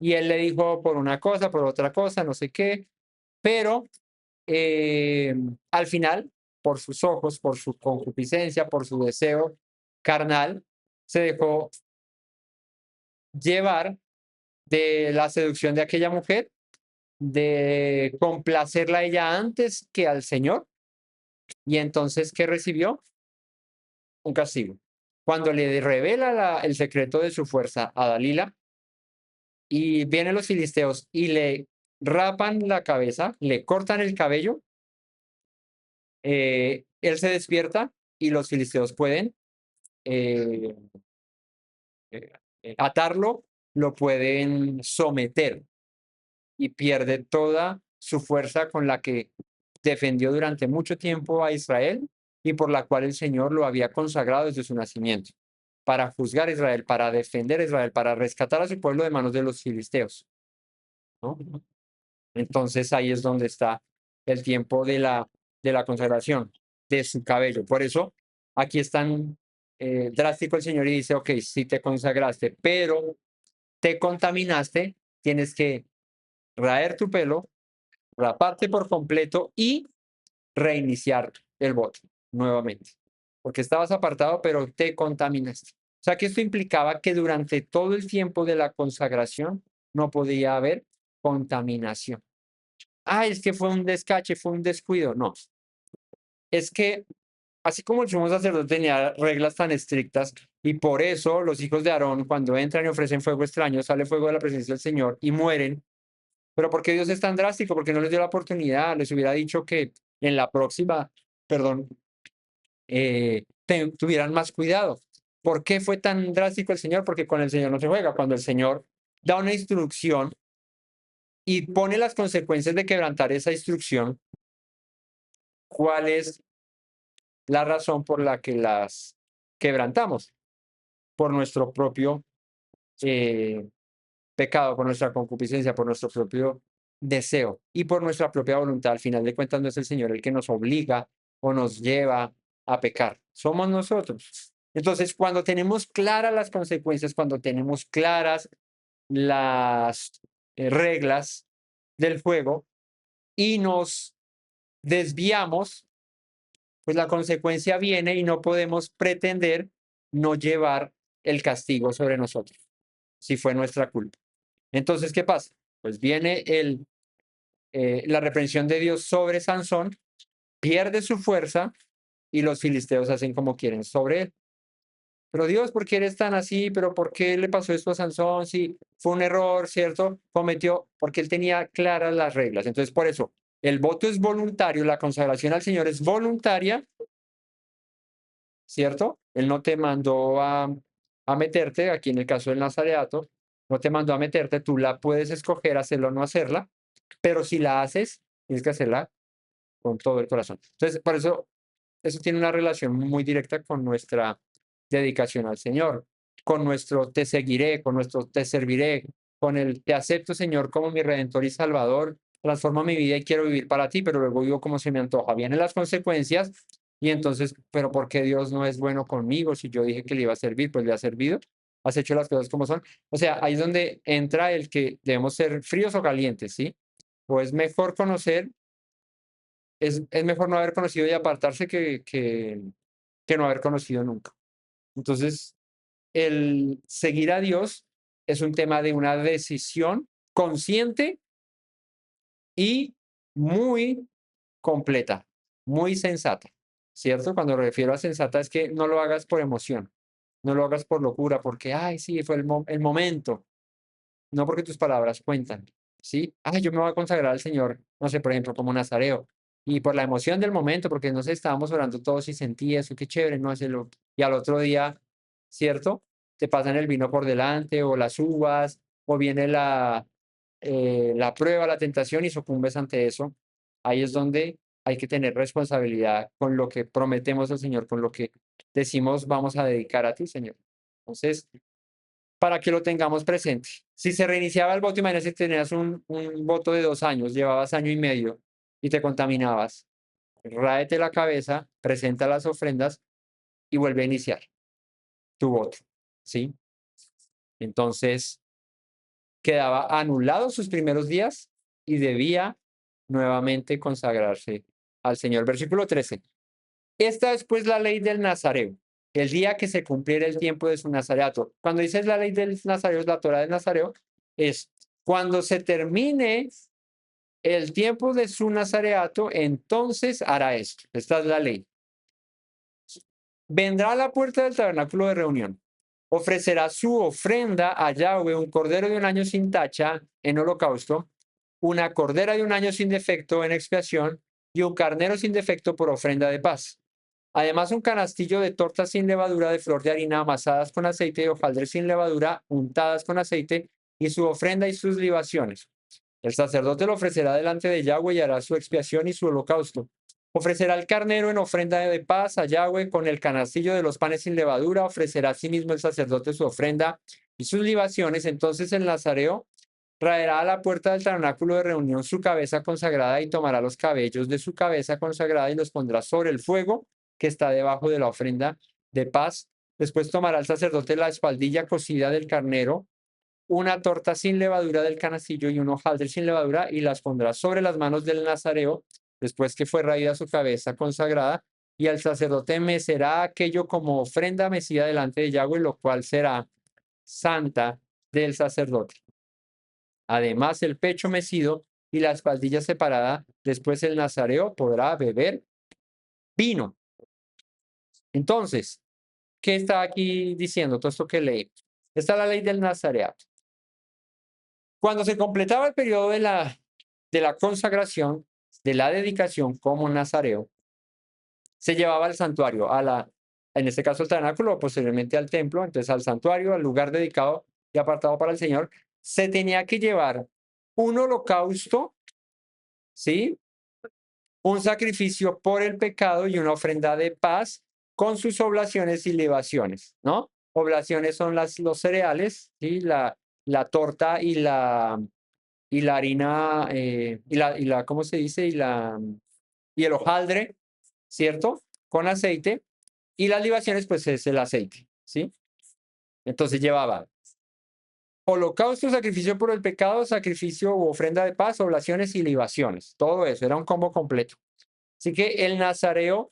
Y él le dijo por una cosa, por otra cosa, no sé qué. Pero al final, por sus ojos, por su concupiscencia, por su deseo carnal, se dejó llevar de la seducción de aquella mujer, de complacerla a ella antes que al Señor. Y entonces, ¿qué recibió? Un castigo. Cuando le revela el secreto de su fuerza a Dalila y vienen los filisteos y le rapan la cabeza, le cortan el cabello, él se despierta y los filisteos pueden eh, atarlo, lo pueden someter y pierde toda su fuerza con la que defendió durante mucho tiempo a Israel y por la cual el Señor lo había consagrado desde su nacimiento, para juzgar a Israel, para defender a Israel, para rescatar a su pueblo de manos de los filisteos, ¿no? Entonces ahí es donde está el tiempo de la consagración de su cabello. Por eso aquí es tan drástico el Señor y dice, ok, sí te consagraste, pero te contaminaste, tienes que raer tu pelo, raparte por completo y reiniciar el voto nuevamente, porque estabas apartado, pero te contaminaste. O sea que esto implicaba que durante todo el tiempo de la consagración no podía haber contaminación. Ah, es que fue un descache, fue un descuido. No, es que así como el sumo sacerdote tenía reglas tan estrictas y por eso los hijos de Aarón cuando entran y ofrecen fuego extraño, sale fuego de la presencia del Señor y mueren. Pero ¿por qué Dios es tan drástico? Porque no les dio la oportunidad, les hubiera dicho que en la próxima, perdón, tuvieran más cuidado. ¿Por qué fue tan drástico el Señor? Porque con el Señor no se juega. Cuando el Señor da una instrucción y pone las consecuencias de quebrantar esa instrucción, ¿cuál es la razón por la que las quebrantamos? Por nuestro propio eh, pecado, por nuestra concupiscencia, por nuestro propio deseo y por nuestra propia voluntad. Al final de cuentas, no es el Señor el que nos obliga o nos lleva a pecar, somos nosotros. Entonces, cuando tenemos claras las consecuencias, cuando tenemos claras las reglas del juego y nos desviamos, pues la consecuencia viene y no podemos pretender no llevar el castigo sobre nosotros, si fue nuestra culpa. Entonces, ¿qué pasa? Pues viene la reprensión de Dios sobre Sansón, pierde su fuerza y los filisteos hacen como quieren sobre él. Pero Dios, ¿por qué eres tan así? ¿Pero por qué le pasó esto a Sansón? Si fue un error, ¿cierto? Cometió, porque él tenía claras las reglas. Entonces, por eso, el voto es voluntario, la consagración al Señor es voluntaria, ¿cierto? Él no te mandó a meterte, aquí en el caso del nazareato, no te mandó a meterte, tú la puedes escoger hacerlo o no hacerla, pero si la haces, tienes que hacerla con todo el corazón. Entonces, por eso tiene una relación muy directa con nuestra dedicación al Señor, con nuestro te seguiré, con nuestro te serviré, con el te acepto, Señor, como mi redentor y salvador, transforma mi vida y quiero vivir para ti, pero luego vivo como se me antoja. Vienen las consecuencias y entonces, pero ¿por qué Dios no es bueno conmigo? Si yo dije que le iba a servir, pues le ha servido. Has hecho las cosas como son. O sea, ahí es donde entra el que debemos ser fríos o calientes, ¿sí? O es mejor conocer, es mejor no haber conocido y apartarse que no haber conocido nunca. Entonces, el seguir a Dios es un tema de una decisión consciente y muy completa, muy sensata, ¿cierto? Cuando me refiero a sensata es que no lo hagas por emoción, no lo hagas por locura, porque, ay, sí, fue el momento, no porque tus palabras cuentan, ¿sí? Ay, yo me voy a consagrar al Señor, no sé, por ejemplo, como Nazareo, y por la emoción del momento, porque no sé, estábamos orando todos y sentí eso, qué chévere, no hacerlo. Y al otro día, ¿cierto? Te pasan el vino por delante, o las uvas, o viene la prueba, la tentación y sucumbes ante eso, ahí es donde hay que tener responsabilidad con lo que prometemos al Señor, con lo que decimos vamos a dedicar a ti, Señor. Entonces, para que lo tengamos presente. Si se reiniciaba el voto, imagínate si tenías un voto de 2 años, llevabas año y medio y te contaminabas. Ráete la cabeza, presenta las ofrendas y vuelve a iniciar tu voto, ¿sí? Entonces, quedaba anulado sus primeros días y debía nuevamente consagrarse al Señor. Versículo 13. Esta es pues la ley del Nazareo, el día que se cumpliera el tiempo de su nazareato. Cuando dices la ley del Nazareo, es la Torá del Nazareo, es cuando se termine el tiempo de su nazareato, entonces hará esto. Esta es la ley. Vendrá a la puerta del tabernáculo de reunión, ofrecerá su ofrenda a Yahweh, un cordero de 1 año sin tacha en holocausto, una cordera de 1 año sin defecto en expiación y un carnero sin defecto por ofrenda de paz. Además, un canastillo de tortas sin levadura de flor de harina amasadas con aceite y hojaldres sin levadura untadas con aceite y su ofrenda y sus libaciones. El sacerdote lo ofrecerá delante de Yahweh y hará su expiación y su holocausto. Ofrecerá el carnero en ofrenda de paz a Yahweh con el canastillo de los panes sin levadura. Ofrecerá asimismo el sacerdote su ofrenda y sus libaciones. Entonces el nazareo traerá a la puerta del tabernáculo de reunión su cabeza consagrada y tomará los cabellos de su cabeza consagrada y los pondrá sobre el fuego que está debajo de la ofrenda de paz. Después tomará el sacerdote la espaldilla cocida del carnero, una torta sin levadura del canastillo y un hojaldre sin levadura y las pondrá sobre las manos del nazareo después que fue raída su cabeza consagrada, y el sacerdote mecerá aquello como ofrenda mecida delante de Yahweh, lo cual será santa del sacerdote. Además, el pecho mecido y la espaldilla separada, después el nazareo podrá beber vino. Entonces, ¿qué está aquí diciendo todo esto que leí? Esta es la ley del nazareato. Cuando se completaba el periodo de la consagración, de la dedicación como nazareo, se llevaba al santuario, en este caso al tabernáculo, posteriormente al templo, entonces al santuario, al lugar dedicado y apartado para el Señor, se tenía que llevar un holocausto, ¿sí? Un sacrificio por el pecado y una ofrenda de paz con sus oblaciones y libaciones, ¿no? Oblaciones son los cereales, ¿sí? La torta y la harina, ¿cómo se dice? Y el hojaldre, ¿cierto? Con aceite. Y las libaciones, pues es el aceite, ¿sí? Entonces llevaba holocausto, sacrificio por el pecado, sacrificio u ofrenda de paz, oblaciones y libaciones. Todo eso, era un combo completo. Así que el nazareo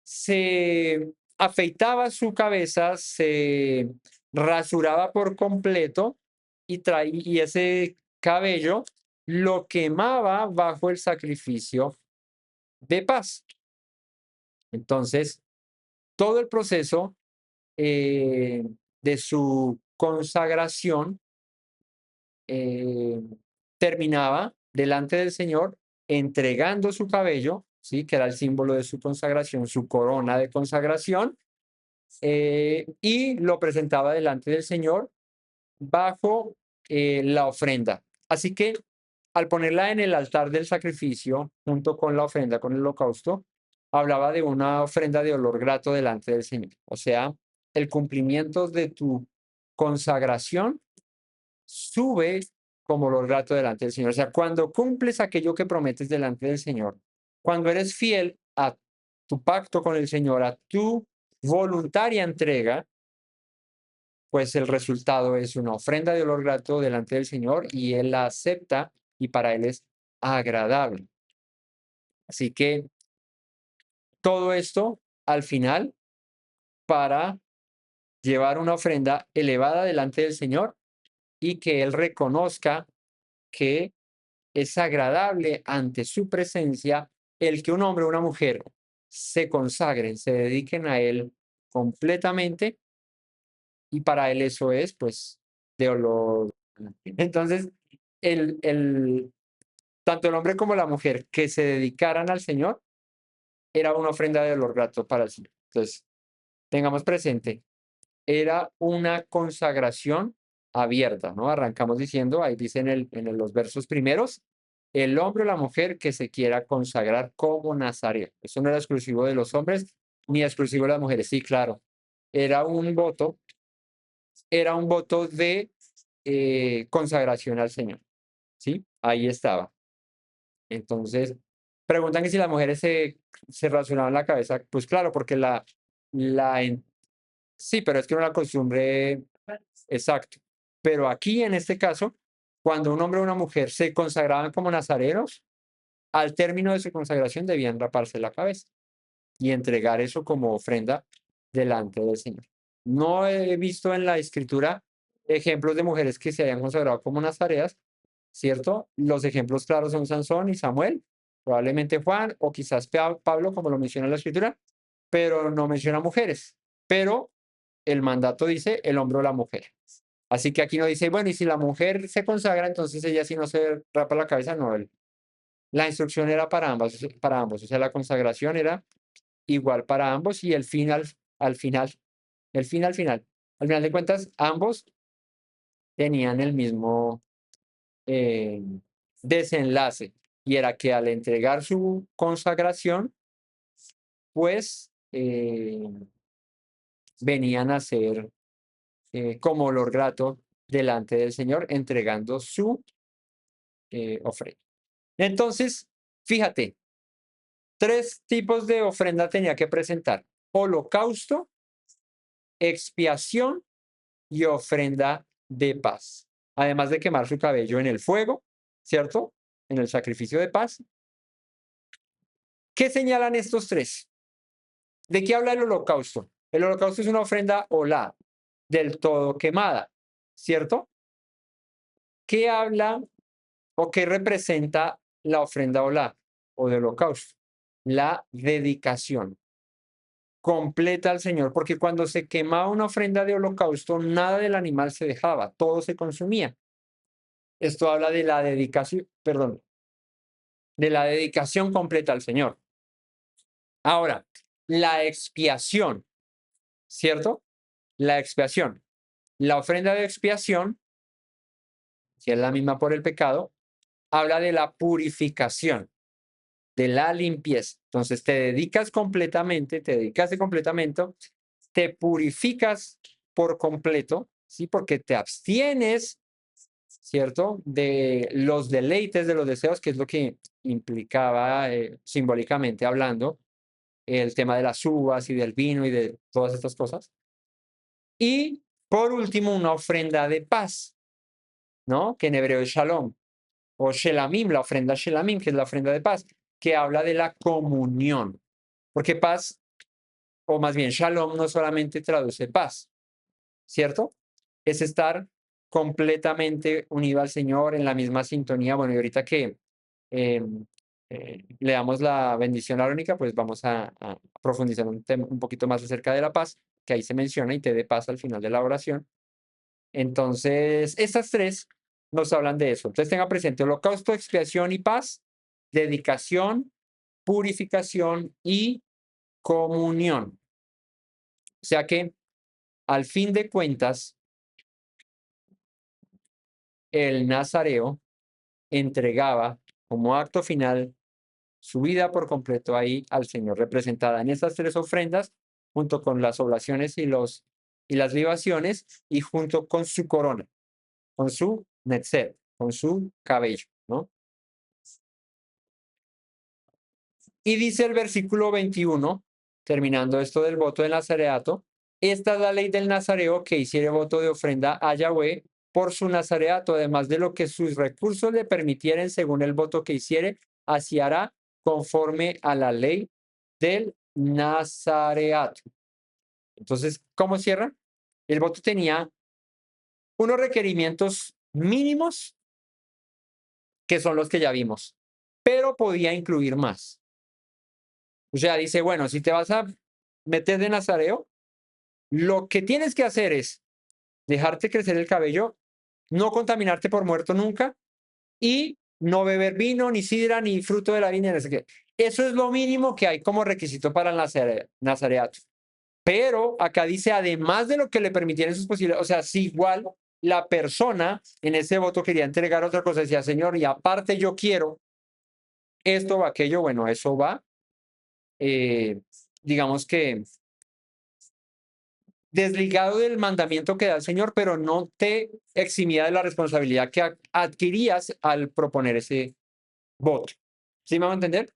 se afeitaba su cabeza, se rasuraba por completo y ese cabello lo quemaba bajo el sacrificio de paz. Entonces, todo el proceso de su consagración terminaba delante del Señor entregando su cabello, ¿sí? Que era el símbolo de su consagración, su corona de consagración, y lo presentaba delante del Señor bajo la ofrenda. Así que al ponerla en el altar del sacrificio, junto con la ofrenda, con el holocausto, hablaba de una ofrenda de olor grato delante del Señor. O sea, el cumplimiento de tu consagración sube como olor grato delante del Señor. O sea, cuando cumples aquello que prometes delante del Señor, cuando eres fiel a tu pacto con el Señor, a tu voluntaria entrega, pues el resultado es una ofrenda de olor grato delante del Señor y Él la acepta y para Él es agradable. Así que todo esto al final para llevar una ofrenda elevada delante del Señor y que Él reconozca que es agradable ante su presencia el que un hombre o una mujer se consagren, se dediquen a Él completamente y para Él eso es pues de olor. Entonces, el, tanto el hombre como la mujer que se dedicaran al Señor era una ofrenda de olor grato para el Señor. Entonces, tengamos presente, era una consagración abierta, ¿no? Arrancamos diciendo, ahí dice los versos primeros, el hombre o la mujer que se quiera consagrar como nazareo. Eso no era exclusivo de los hombres ni exclusivo de las mujeres. Sí, claro. Era un voto, era un voto de consagración al Señor. ¿Sí? Ahí estaba. Entonces, preguntan que si las mujeres se rasuraban la cabeza. Pues claro, porque sí, pero es que era una costumbre, exacto. Pero aquí, en este caso, cuando un hombre o una mujer se consagraban como nazarenos, al término de su consagración debían raparse la cabeza y entregar eso como ofrenda delante del Señor. No he visto en la escritura ejemplos de mujeres que se hayan consagrado como nazareas, ¿cierto? Los ejemplos claros son Sansón y Samuel, probablemente Juan o quizás Pablo, como lo menciona la escritura, pero no menciona mujeres. Pero el mandato dice el hombre o la mujer. Así que aquí no dice, bueno, y si la mujer se consagra, entonces ella sí no se rapa la cabeza, no. La instrucción era para ambos, o sea, la consagración era igual para ambos y al final, al final de cuentas, ambos tenían el mismo eh, desenlace y era que al entregar su consagración, pues venían a ser como olor grato delante del Señor, entregando su ofrenda. Entonces, fíjate, tres tipos de ofrenda tenía que presentar: holocausto, expiación y ofrenda de paz. Además de quemar su cabello en el fuego, ¿cierto? En el sacrificio de paz. ¿Qué señalan estos tres? ¿De qué habla el holocausto? El holocausto es una ofrenda olá, del todo quemada, ¿cierto? ¿Qué habla o qué representa la ofrenda olá o de holocausto? La dedicación completa al Señor, porque cuando se quemaba una ofrenda de holocausto, nada del animal se dejaba, todo se consumía. Esto habla de la dedicación, perdón, de la dedicación completa al Señor. Ahora, la expiación, ¿cierto? La expiación. La ofrenda de expiación, si es la misma por el pecado, habla de la purificación, de la limpieza. Entonces te dedicas completamente, te dedicaste completamente, te purificas por completo, ¿sí? Porque te abstienes, ¿cierto? De los deleites, de los deseos, que es lo que implicaba simbólicamente hablando el tema de las uvas y del vino y de todas estas cosas. Y por último, una ofrenda de paz, ¿no? Que en hebreo es shalom, o shelamim, la ofrenda shelamim, que es la ofrenda de paz, que habla de la comunión. Porque paz, o más bien shalom, no solamente traduce paz, ¿cierto? Es estar completamente unido al Señor en la misma sintonía. Bueno, y ahorita que eh, le damos la bendición arónica, pues vamos a profundizar un poquito más acerca de la paz, que ahí se menciona y te dé paz al final de la oración. Entonces, estas tres nos hablan de eso. Entonces, tenga presente holocausto, expiación y paz, dedicación, purificación y comunión. O sea que, al fin de cuentas, el nazareo entregaba como acto final su vida por completo ahí al Señor, representada en estas tres ofrendas, junto con las oblaciones y las libaciones, y junto con su corona, con su netzer, con su cabello, ¿no? Y dice el versículo 21, terminando esto del voto del nazareato: esta es la ley del nazareo, que hiciere voto de ofrenda a Yahweh por su nazareato, además de lo que sus recursos le permitieren según el voto que hiciere, así hará conforme a la ley del nazareato. Entonces, ¿cómo cierra? El voto tenía unos requerimientos mínimos, que son los que ya vimos, pero podía incluir más. O sea, dice, bueno, si te vas a meter de nazareo, lo que tienes que hacer es dejarte crecer el cabello, no contaminarte por muerto nunca y no beber vino, ni sidra, ni fruto de la viña. No sé qué. Eso es lo mínimo que hay como requisito para el nazareato. Pero acá dice, además de lo que le permitieran sus posibilidades, o sea, si igual la persona en ese voto quería entregar otra cosa, decía, Señor, y aparte yo quiero esto o aquello, bueno, eso va, digamos que desligado del mandamiento que da el Señor, pero no te eximía de la responsabilidad que adquirías al proponer ese voto. ¿Sí me va a entender?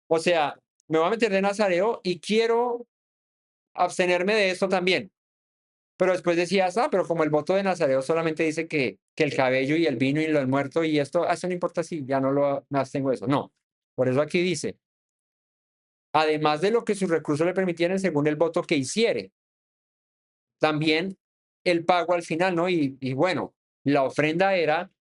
O sea, me voy a meter de nazareo y quiero abstenerme de esto también. Pero después decías, pero como el voto de nazareo solamente dice que el cabello y el vino y lo del muerto y esto, eso no importa si ya no lo más tengo eso. No. Por eso aquí dice, además de lo que sus recursos le permitieran según el voto que hiciere, también el pago al final, ¿no? Y bueno, la ofrenda era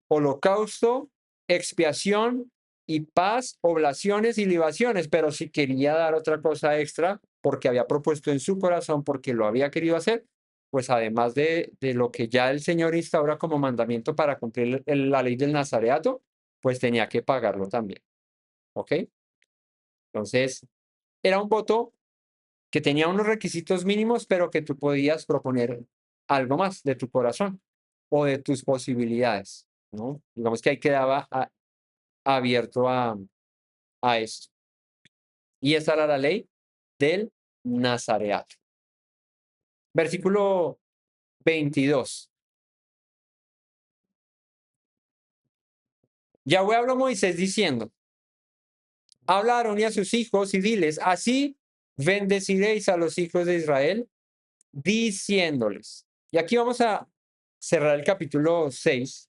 holocausto, expiación y paz, oblaciones y libaciones, pero si quería dar otra cosa extra, porque había propuesto en su corazón, porque lo había querido hacer, pues además de lo que ya el Señor instaura como mandamiento para cumplir la ley del nazareato, pues tenía que pagarlo también. ¿Ok? Entonces, era un voto que tenía unos requisitos mínimos, pero que tú podías proponer algo más de tu corazón o de tus posibilidades, ¿no? Digamos que ahí quedaba abierto a esto. Y esa era la ley del nazareato. Versículo 22. Yahweh habló a Moisés diciendo, habla a Aarón y a sus hijos y diles, así bendeciréis a los hijos de Israel, diciéndoles. Y aquí vamos a cerrar el capítulo 6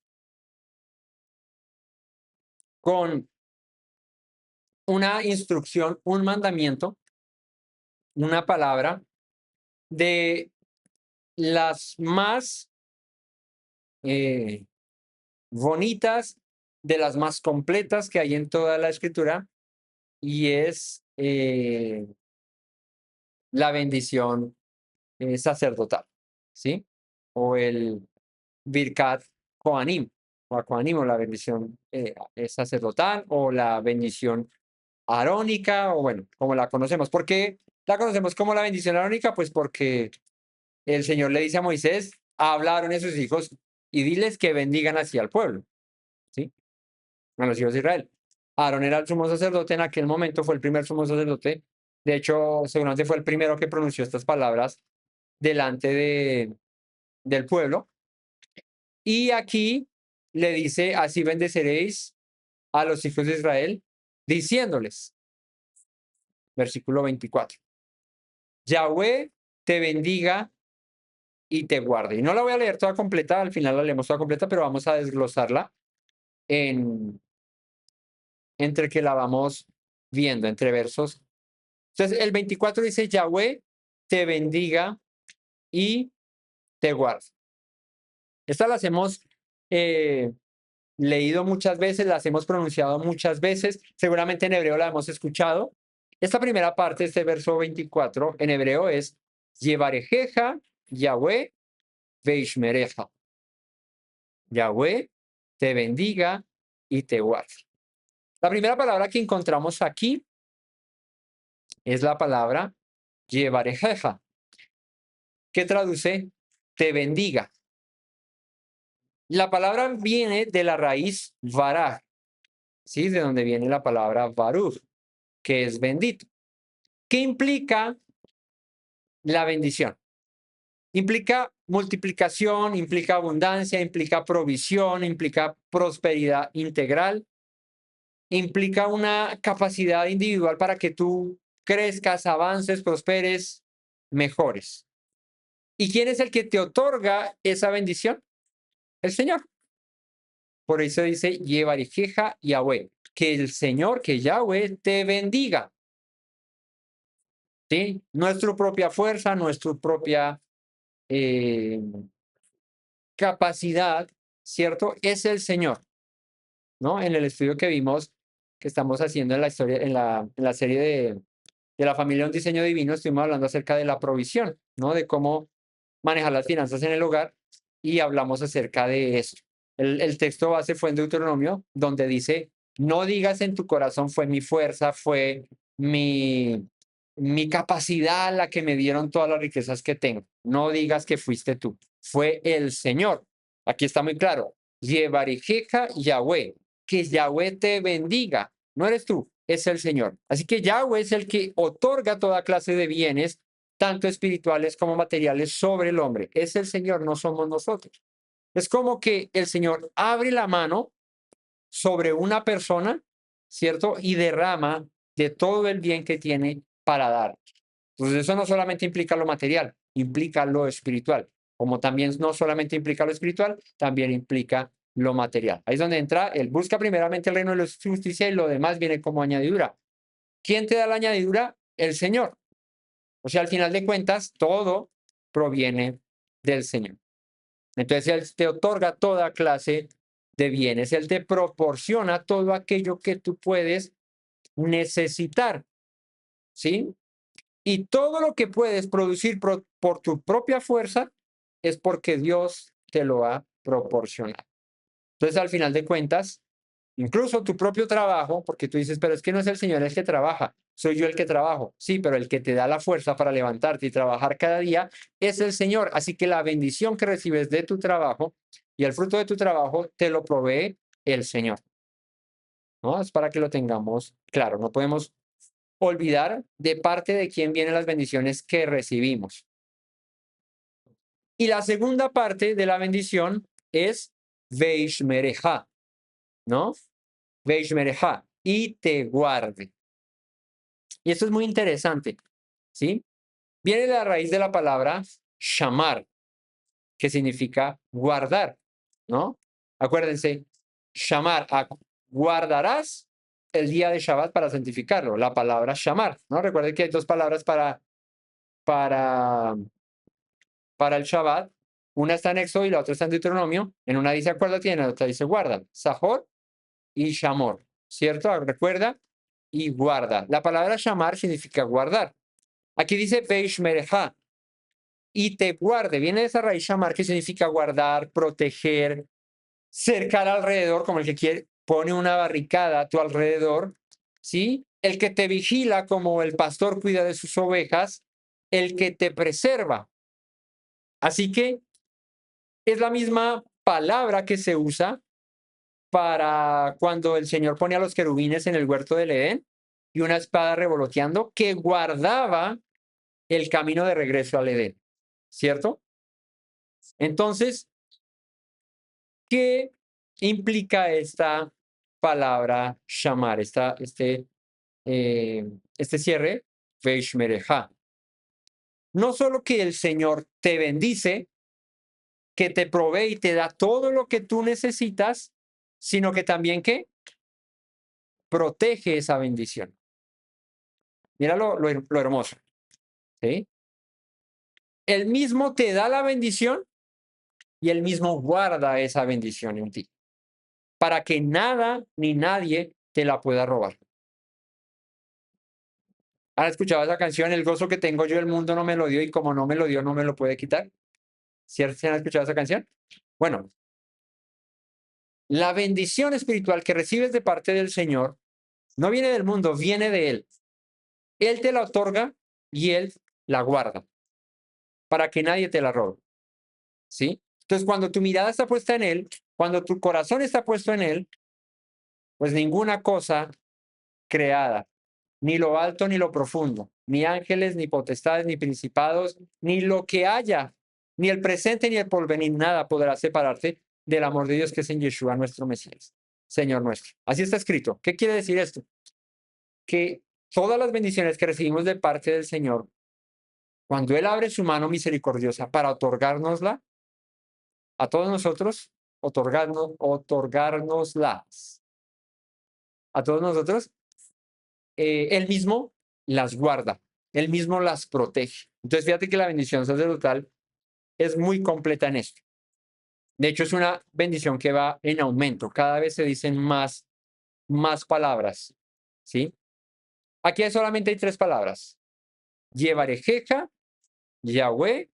con una instrucción, un mandamiento, una palabra de las más bonitas, de las más completas que hay en toda la escritura, y es la bendición sacerdotal, ¿sí? O el Birkat Kohanim, o Kohanim, o la bendición sacerdotal, o la bendición arónica, o bueno, como la conocemos. ¿Por qué la conocemos como la bendición arónica? Pues porque el Señor le dice a Moisés, hablaron a sus hijos y diles que bendigan así al pueblo, ¿sí? A los hijos de Israel. Aarón era el sumo sacerdote en aquel momento, fue el primer sumo sacerdote. De hecho, seguramente fue el primero que pronunció estas palabras delante del pueblo. Y aquí le dice, así bendeceréis a los hijos de Israel, diciéndoles, versículo 24, Yahweh te bendiga y te guarde. Y no la voy a leer toda completa, al final la leemos toda completa, pero vamos a desglosarla en, entre que la vamos viendo, entre versos. Entonces, el 24 dice, Yahweh te bendiga y te guarde. Estas las hemos leído muchas veces, las hemos pronunciado muchas veces, seguramente en hebreo la hemos escuchado. Esta primera parte, este verso 24, en hebreo es, Yevarejeja, Yahweh, Veishmereja. Yahweh te bendiga y te guarde. La primera palabra que encontramos aquí es la palabra Yevarejeja, que traduce te bendiga. La palabra viene de la raíz varaj, ¿sí? De donde viene la palabra baruch, que es bendito. ¿Qué implica la bendición? Implica multiplicación, implica abundancia, implica provisión, implica prosperidad integral, implica una capacidad individual para que tú crezcas, avances, prosperes, mejores. ¿Y quién es el que te otorga esa bendición? El Señor. Por eso dice, Yevarejeja Yahweh, que el Señor, que Yahweh te bendiga. ¿Sí? Nuestra propia fuerza, nuestra propia capacidad, ¿cierto? Es el Señor, ¿no? En el estudio que vimos, que estamos haciendo en la historia, en la serie de la familia Un Diseño Divino, estuvimos hablando acerca de la provisión, ¿no? De cómo manejar las finanzas en el hogar y hablamos acerca de eso. El texto base fue en Deuteronomio, donde dice, no digas en tu corazón fue mi fuerza, fue mi capacidad la que me dieron todas las riquezas que tengo. No digas que fuiste tú, fue el Señor. Aquí está muy claro. Yevarejeja Yahweh, que Yahweh te bendiga. No eres tú, es el Señor. Así que Yahweh es el que otorga toda clase de bienes, tanto espirituales como materiales, sobre el hombre. Es el Señor, no somos nosotros. Es como que el Señor abre la mano sobre una persona, ¿cierto? Y derrama de todo el bien que tiene para dar. Entonces, eso no solamente implica lo material, implica lo espiritual. Como también no solamente implica lo espiritual, también implica lo material. Ahí es donde entra, él busca primeramente el reino de la justicia y lo demás viene como añadidura. ¿Quién te da la añadidura? El Señor. O sea, al final de cuentas, todo proviene del Señor. Entonces, Él te otorga toda clase de bienes. Él te proporciona todo aquello que tú puedes necesitar, ¿sí? Y todo lo que puedes producir por tu propia fuerza es porque Dios te lo ha proporcionado. Entonces, al final de cuentas, incluso tu propio trabajo, porque tú dices, pero es que no es el Señor el que trabaja, soy yo el que trabajo. Sí, pero el que te da la fuerza para levantarte y trabajar cada día es el Señor. Así que la bendición que recibes de tu trabajo y el fruto de tu trabajo te lo provee el Señor, ¿no? Es para que lo tengamos claro. No podemos olvidar de parte de quién vienen las bendiciones que recibimos. Y la segunda parte de la bendición es Veishmereja, ¿no? Veishmereja, y te guarde. Y esto es muy interesante, ¿sí? Viene de la raíz de la palabra shamar, que significa guardar, ¿no? Acuérdense, shamar, guardarás el día de Shabbat para santificarlo, la palabra shamar, ¿no? Recuerden que hay dos palabras para, para el Shabbat, una está en Éxodo y la otra está en Deuteronomio, en una dice acuérdate y en la otra dice guarda, Sahor y Shamor, ¿cierto? Recuerda y guarda. La palabra shamar significa guardar. Aquí dice Veishmereja, y te guarde. Viene de esa raíz shamar que significa guardar, proteger, cercar alrededor, como el que quiere, pone una barricada a tu alrededor, ¿sí? El que te vigila como el pastor cuida de sus ovejas, el que te preserva. Así que es la misma palabra que se usa para cuando el Señor pone a los querubines en el huerto del Edén y una espada revoloteando que guardaba el camino de regreso al Edén, ¿cierto? Entonces, ¿qué implica esta palabra shamar, este cierre, Veishmereja? No solo que el Señor te bendice, que te provee y te da todo lo que tú necesitas, sino que también que protege esa bendición. Mira lo hermoso, ¿sí? Él mismo te da la bendición y él mismo guarda esa bendición en ti, para que nada ni nadie te la pueda robar. ¿Han escuchado esa canción? El gozo que tengo yo, el mundo no me lo dio y como no me lo dio, no me lo puede quitar. ¿Cierto? ¿Se han escuchado esa canción? Bueno, la bendición espiritual que recibes de parte del Señor no viene del mundo, viene de Él. Él te la otorga y Él la guarda para que nadie te la robe. ¿Sí? Entonces, cuando tu mirada está puesta en Él, cuando tu corazón está puesto en Él, pues ninguna cosa creada, ni lo alto ni lo profundo, ni ángeles, ni potestades, ni principados, ni lo que haya, ni el presente ni el porvenir, nada podrá separarte del amor de Dios que es en Yeshua nuestro Mesías, Señor nuestro. Así está escrito. ¿Qué quiere decir esto? Que todas las bendiciones que recibimos de parte del Señor, cuando Él abre su mano misericordiosa para otorgárnosla, a todos nosotros, otorgárnoslas. A todos nosotros, Él mismo las guarda, Él mismo las protege. Entonces, fíjate que la bendición sacerdotal es muy completa en esto. De hecho, es una bendición que va en aumento. Cada vez se dicen más palabras, ¿sí? Aquí solamente hay tres palabras. Yevarejeja, Yahweh,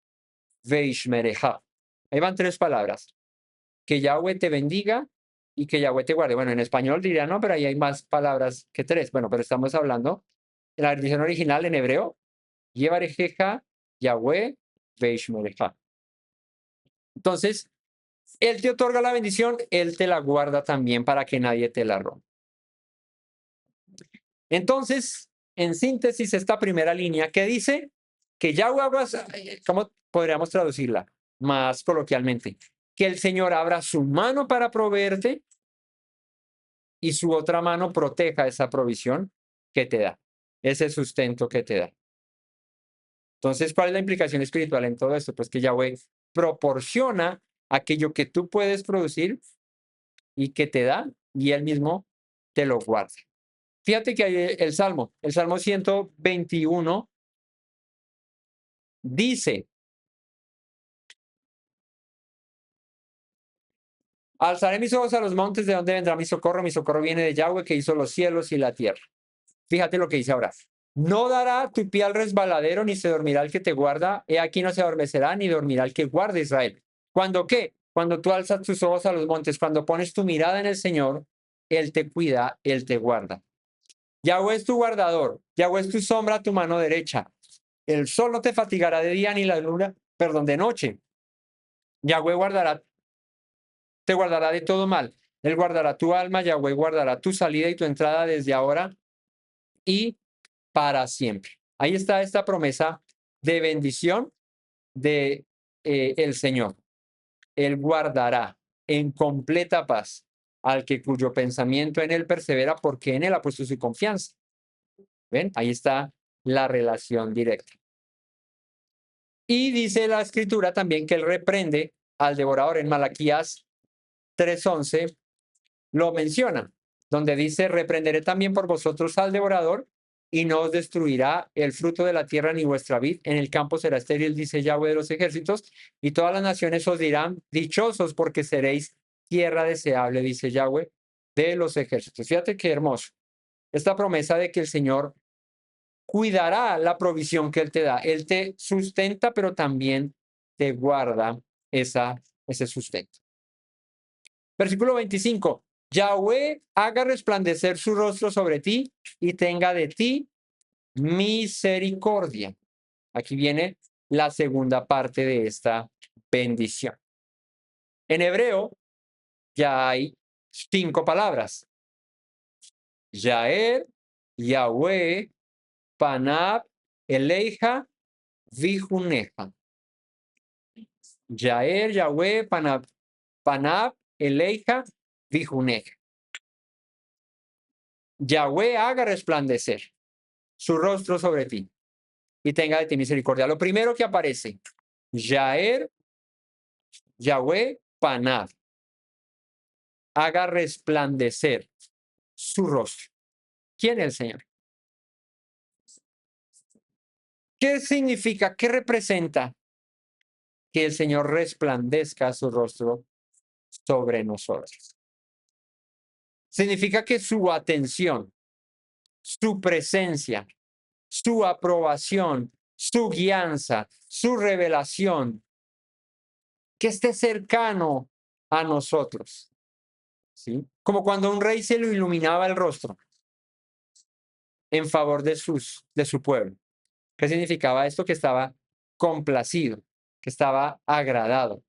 Veishmereja. Ahí van tres palabras. Que Yahweh te bendiga y que Yahweh te guarde. Bueno, en español diría no, pero ahí hay más palabras que tres. Bueno, pero estamos hablando en la versión original en hebreo. Yevarejeja, Yahweh, Veishmereja. Entonces, Él te otorga la bendición, Él te la guarda también para que nadie te la robe. Entonces, en síntesis, esta primera línea que dice que Yahweh abra, ¿cómo podríamos traducirla más coloquialmente? Que el Señor abra su mano para proveerte y su otra mano proteja esa provisión que te da, ese sustento que te da. Entonces, ¿cuál es la implicación espiritual en todo esto? Pues que Yahweh proporciona aquello que tú puedes producir y que te da, y Él mismo te lo guarda. Fíjate que hay el Salmo 121 dice: alzaré mis ojos a los montes, ¿de dónde vendrá mi socorro? Mi socorro viene de Yahweh, que hizo los cielos y la tierra. Fíjate lo que dice ahora. No dará tu pie al resbaladero, ni se dormirá el que te guarda. He aquí no se adormecerá, ni dormirá el que guarda Israel. ¿Cuándo qué? Cuando tú alzas tus ojos a los montes, cuando pones tu mirada en el Señor, Él te cuida, Él te guarda. Yahweh es tu guardador, Yahweh es tu sombra a tu mano derecha. El sol no te fatigará de día, ni la luna, perdón, de noche. Yahweh te guardará de todo mal. Él guardará tu alma, Yahweh guardará tu salida y tu entrada desde ahora y para siempre. Ahí está esta promesa de bendición de el Señor. Él guardará en completa paz al que cuyo pensamiento en él persevera, porque en él ha puesto su confianza. ¿Ven? Ahí está la relación directa. Y dice la escritura también que él reprende al devorador. En Malaquías 3:11 lo menciona, donde dice: reprenderé también por vosotros al devorador, y no os destruirá el fruto de la tierra ni vuestra vid. En el campo será estéril, dice Yahweh de los ejércitos, y todas las naciones os dirán: dichosos, porque seréis tierra deseable, dice Yahweh de los ejércitos. Fíjate qué hermoso. Esta promesa de que el Señor cuidará la provisión que Él te da. Él te sustenta, pero también te guarda ese sustento. Versículo 25. Yahweh haga resplandecer su rostro sobre ti y tenga de ti misericordia. Aquí viene la segunda parte de esta bendición. En hebreo ya hay 5 palabras: Yaer, Yahweh, Panab, Eleja, Vijuneja. Yaer, Yahweh, Panab, Eleja, Vijuneja. Yahweh haga resplandecer su rostro sobre ti y tenga de ti misericordia. Lo primero que aparece: Yaer, Yahweh, Panab. Haga resplandecer su rostro. ¿Quién es el Señor? ¿Qué significa? ¿Qué representa que el Señor resplandezca su rostro sobre nosotros? Significa que su atención, su presencia, su aprobación, su guianza, su revelación, que esté cercano a nosotros, ¿sí? Como cuando un rey se lo iluminaba el rostro en favor de su pueblo. ¿Qué significaba esto? Que estaba complacido, que estaba agradado.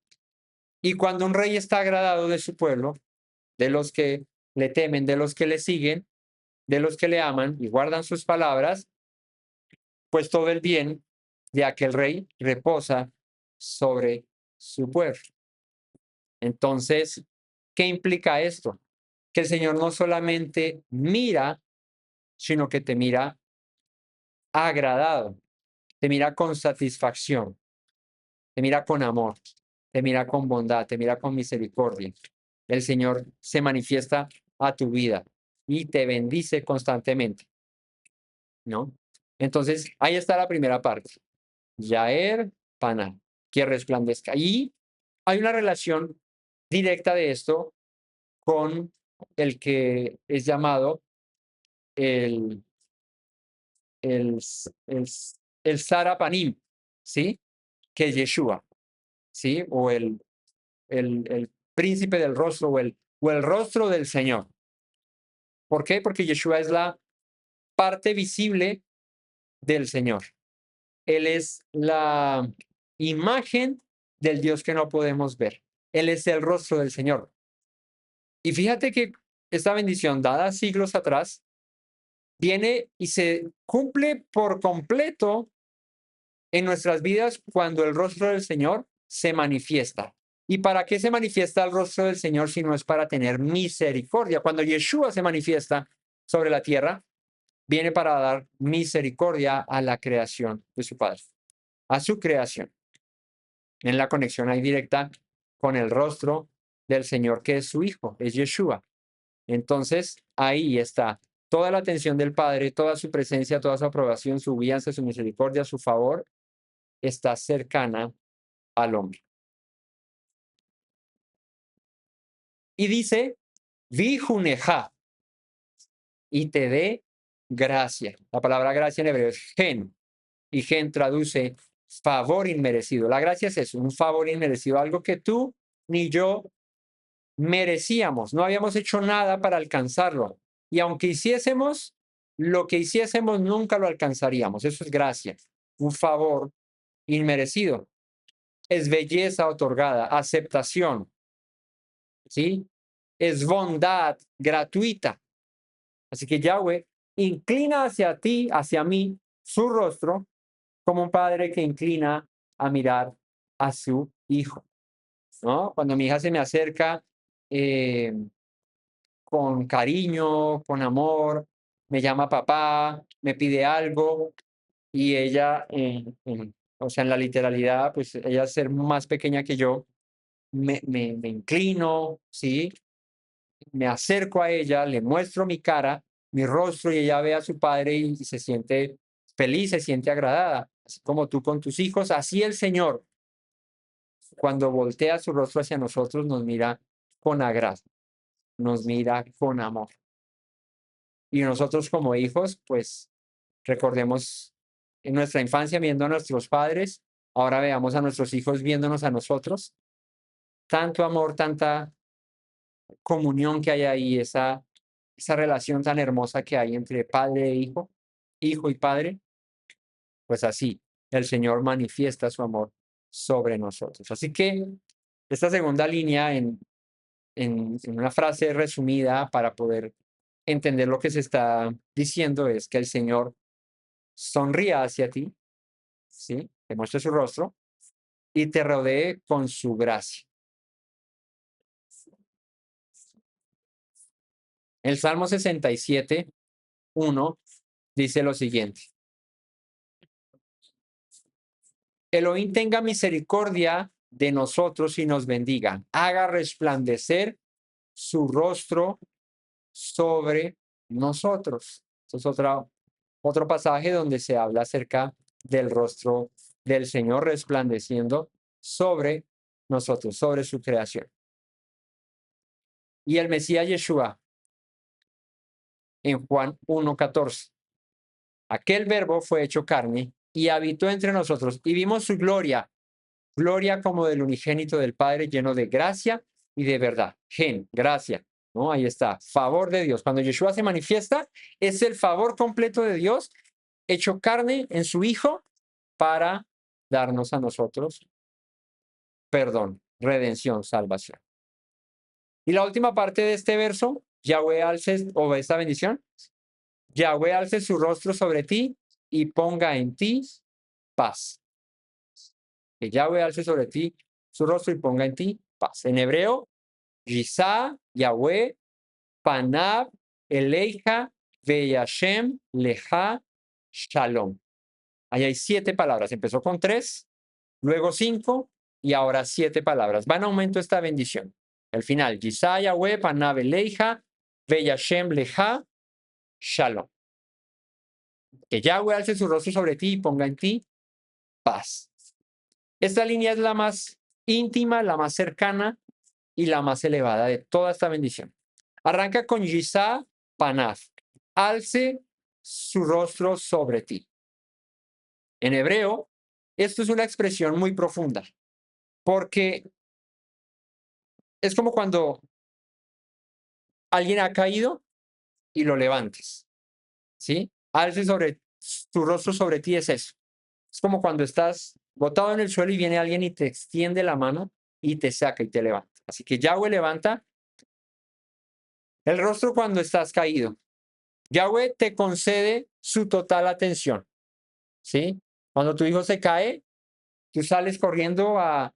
Y cuando un rey está agradado de su pueblo, de los que le temen, de los que le siguen, de los que le aman y guardan sus palabras, pues todo el bien de aquel rey reposa sobre su pueblo. Entonces, ¿qué implica esto? Que el Señor no solamente mira, sino que te mira agradado, te mira con satisfacción, te mira con amor, te mira con bondad, te mira con misericordia. El Señor se manifiesta a tu vida y te bendice constantemente, ¿no? Entonces, ahí está la primera parte. Yaer, Pana, que resplandezca. Y hay una relación directa de esto con el que es llamado el, el, el, el Sarapanim, ¿sí? Que es Yeshua, ¿sí? O el príncipe del rostro o el rostro del Señor. ¿Por qué? Porque Yeshua es la parte visible del Señor. Él es la imagen del Dios que no podemos ver. Él es el rostro del Señor. Y fíjate que esta bendición dada siglos atrás viene y se cumple por completo en nuestras vidas cuando el rostro del Señor se manifiesta. ¿Y para qué se manifiesta el rostro del Señor si no es para tener misericordia? Cuando Yeshua se manifiesta sobre la tierra, viene para dar misericordia a la creación de su Padre, a su creación. En la conexión ahí directa con el rostro del Señor, que es su Hijo, es Yeshua. Entonces, ahí está toda la atención del Padre, toda su presencia, toda su aprobación, su guianza, su misericordia, su favor, está cercana al hombre. Y dice, Vijuneja, y te dé gracia. La palabra gracia en hebreo es gen, y gen traduce favor inmerecido. La gracia es eso, un favor inmerecido, algo que tú ni yo merecíamos, no habíamos hecho nada para alcanzarlo. Y aunque hiciésemos, lo que hiciésemos nunca lo alcanzaríamos. Eso es gracia, un favor inmerecido. Es belleza otorgada, aceptación, ¿sí? Es bondad gratuita. Así que Yahweh inclina hacia ti, hacia mí, su rostro, como un padre que inclina a mirar a su hijo, ¿no? Cuando mi hija se me acerca con cariño, con amor, me llama papá, me pide algo y ella, o sea, en la literalidad, pues ella ser más pequeña que yo, me inclino, ¿sí? Me acerco a ella, le muestro mi cara, mi rostro y ella ve a su padre y se siente feliz, se siente agradada, así como tú con tus hijos, así el Señor, cuando voltea su rostro hacia nosotros, nos mira con agrado, nos mira con amor. Y nosotros como hijos, pues recordemos en nuestra infancia viendo a nuestros padres, ahora veamos a nuestros hijos viéndonos a nosotros, tanto amor, tanta comunión que hay ahí, esa relación tan hermosa que hay entre padre e hijo, hijo y padre, pues así el Señor manifiesta su amor sobre nosotros. Así que esta segunda línea en una frase resumida para poder entender lo que se está diciendo es que el Señor sonría hacia ti, ¿sí? Te muestre su rostro y te rodee con su gracia. El Salmo 67:1 dice lo siguiente: Elohim tenga misericordia de nosotros y nos bendiga, haga resplandecer su rostro sobre nosotros. Esto es otro pasaje donde se habla acerca del rostro del Señor resplandeciendo sobre nosotros, sobre su creación. Y el Mesías Yeshua, en Juan 1:14, aquel verbo fue hecho carne y habitó entre nosotros y vimos su gloria, gloria como del unigénito del Padre, lleno de gracia y de verdad. Gen, gracia, ¿no? Ahí está, favor de Dios. Cuando Yeshua se manifiesta, es el favor completo de Dios hecho carne en su Hijo para darnos a nosotros perdón, redención, salvación. Y la última parte de este verso, Yahweh alce, o esta bendición, Yahweh alce su rostro sobre ti y ponga en ti paz. Que Yahweh alce sobre ti su rostro y ponga en ti paz. En hebreo, Yisá, Yahweh, Panab, Eleija, Veyashem, Leja, Shalom. Ahí hay 7 palabras. Empezó con 3, luego 5 y ahora 7 palabras. Va en aumento esta bendición. El final, Yisá, Yahweh, Panab, Eleija, Veyashem, Leja, Shalom. Que Yahweh alce su rostro sobre ti y ponga en ti paz. Esta línea es la más íntima, la más cercana y la más elevada de toda esta bendición. Arranca con Yisá Panaf, alce su rostro sobre ti. En hebreo, esto es una expresión muy profunda, porque es como cuando alguien ha caído y lo levantes, ¿sí? Alce sobre tu rostro sobre ti es eso. Es como cuando estás botado en el suelo y viene alguien y te extiende la mano y te saca y te levanta. Así que Yahweh levanta el rostro cuando estás caído. Yahweh te concede su total atención, ¿sí? Cuando tu hijo se cae, tú sales corriendo a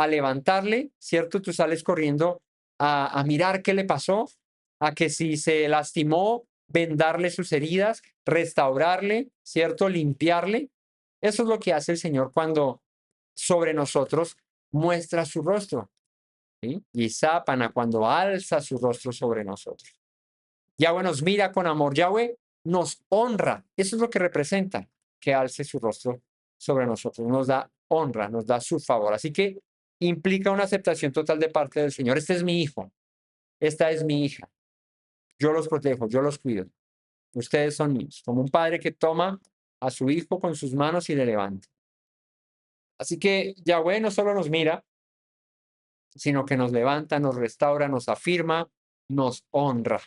levantarle, ¿cierto? Tú sales corriendo a mirar qué le pasó, a que si se lastimó, vendarle sus heridas, restaurarle, ¿cierto? Limpiarle. Eso es lo que hace el Señor cuando sobre nosotros muestra su rostro, ¿sí? Y Sápana cuando alza su rostro sobre nosotros. Yahweh nos mira con amor, Yahweh nos honra. Eso es lo que representa que alce su rostro sobre nosotros. Nos da honra, nos da su favor. Así que implica una aceptación total de parte del Señor. Este es mi hijo, esta es mi hija. Yo los protejo, yo los cuido. Ustedes son míos. Como un padre que toma a su hijo con sus manos y le levanta. Así que Yahweh no solo nos mira, sino que nos levanta, nos restaura, nos afirma, nos honra.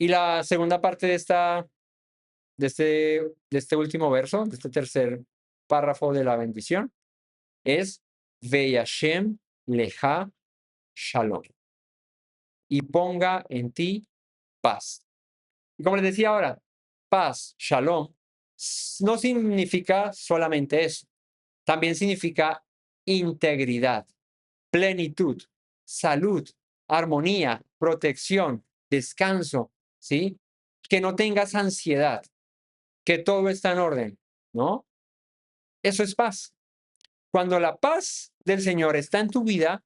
Y la segunda parte de este último verso, de este tercer párrafo de la bendición, es Veyashem leja shalom. Y ponga en ti paz. Y como les decía ahora, paz, shalom, no significa solamente eso. También significa integridad, plenitud, salud, armonía, protección, descanso, ¿sí? Que no tengas ansiedad, que todo está en orden, ¿no? Eso es paz. Cuando la paz del Señor está en tu vida,